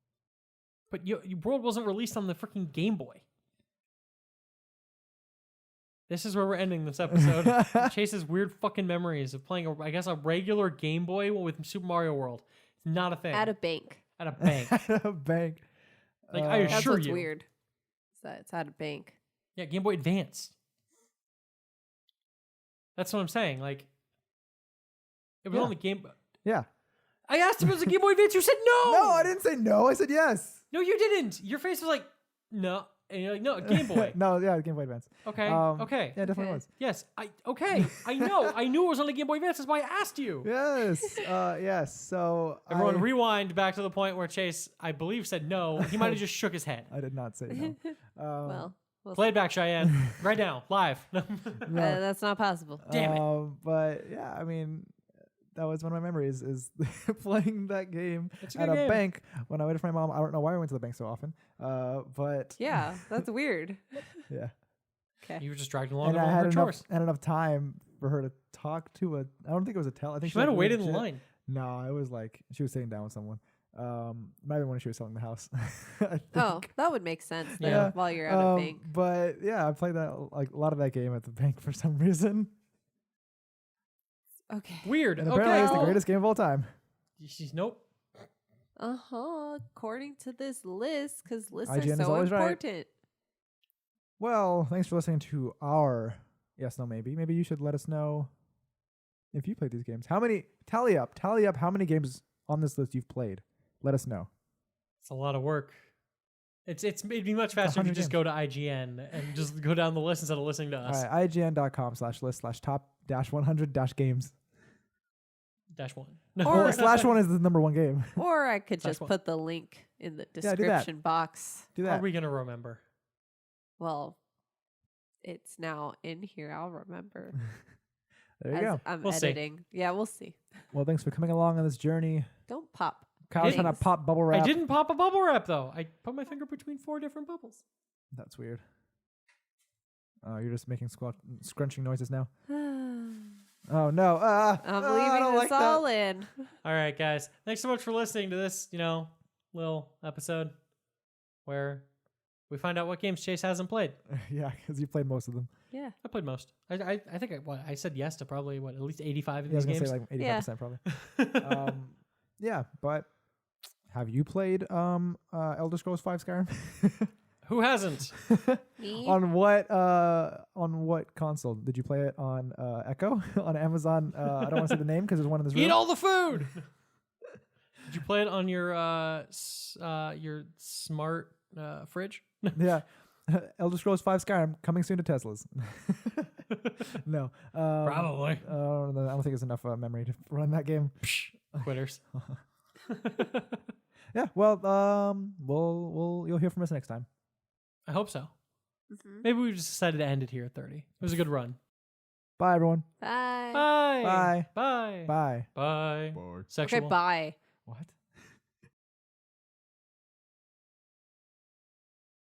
But World wasn't released on the freaking Game Boy. This is where we're ending this episode. Chase's weird fucking memories of playing, a regular Game Boy with Super Mario World. It's not a thing. At a bank. At a bank. At a bank. Like, I That's assure what's you. weird. Is that it's at a bank. Yeah, Game Boy Advance. That's what I'm saying. Like, it was Yeah. on the Game Boy. Yeah. I asked if it was a Game Boy Advance. You said no. No, I didn't say no. I said yes. No, you didn't. Your face was like, no. And you're like, no, Game Boy. No, yeah, Game Boy Advance. Okay. Okay. Yeah, it definitely Okay. was. Yes. I know. I knew it was on the Game Boy Advance. That's why I asked you. Yes. Yes. So Everyone rewind back to the point where Chase, I believe, said no. He might have just shook his head. I did not say no. Well, Play it back, Cheyenne. Right now. Live. No. that's not possible. Damn it. But yeah, I mean, that was one of my memories is playing that game It's a at good a game. bank when I waited for my mom. I don't know why I went to the bank so often. But Yeah, that's weird. yeah. Okay. You were just dragged along And with I all had her chores. enough time for her to talk to I don't think it was a I think She might have like, waited in legit- line. No, it was like she was sitting down with someone. Might have been when she was selling the house. I think. Oh, that would make sense then Yeah. while you're at a bank. But yeah, I played that like a lot of that game at the bank for some reason. Okay. Weird. And apparently it's the Well- greatest game of all time. She's nope. According to this list, because lists IGN are is so always right. important. Well, thanks for listening to our yes, no, maybe. Maybe you should let us know if you played these games. How many? Tally up how many games on this list you've played. Let us know. It's a lot of work. It'd be much faster if you 100 just go to IGN and just go down the list instead of listening to us. All right, IGN.com/list/top-100-games. -1. Or- /1 is the number one game. Or I could Slash just one. put the link in the do that. description box. Do How that. are we gonna remember? Well, it's now in here. I'll remember. There you as go. I'm We'll see. editing. Yeah, we'll see. Well, thanks for coming along on this journey. Don't pop. Kyle's trying to Thanks. pop bubble wrap. I didn't pop a bubble wrap though. I put my finger between 4 different bubbles. That's weird. Oh, you're just making scrunching noises now. Oh no! I'm I leaving don't this like all that. in. All right, guys. Thanks so much for listening to this, little episode where we find out what games Chase hasn't played. Yeah, because you played most of them. Yeah. I played most. I think I said yes to probably at least 85 of Yeah, I was these gonna games. say like 85% probably. Yeah. Yeah, but have you played Elder Scrolls 5 Skyrim? Who hasn't? Me? on what console did you play it on? Echo on Amazon. I don't want to say the name because there's one in this room. Eat all the food. Did you play it on your smart fridge? Yeah, Elder Scrolls 5 Skyrim coming soon to Teslas. No, Probably. I don't think there's enough memory to run that game. Quitters. Yeah, well, you'll hear from us next time. I hope so. Mhm. Maybe we just decided to end it here at 30. It was a good run. Bye, everyone. Bye. Bye. Bye. Bye. Bye. Bye. Bye. Sexual. Okay, bye. What?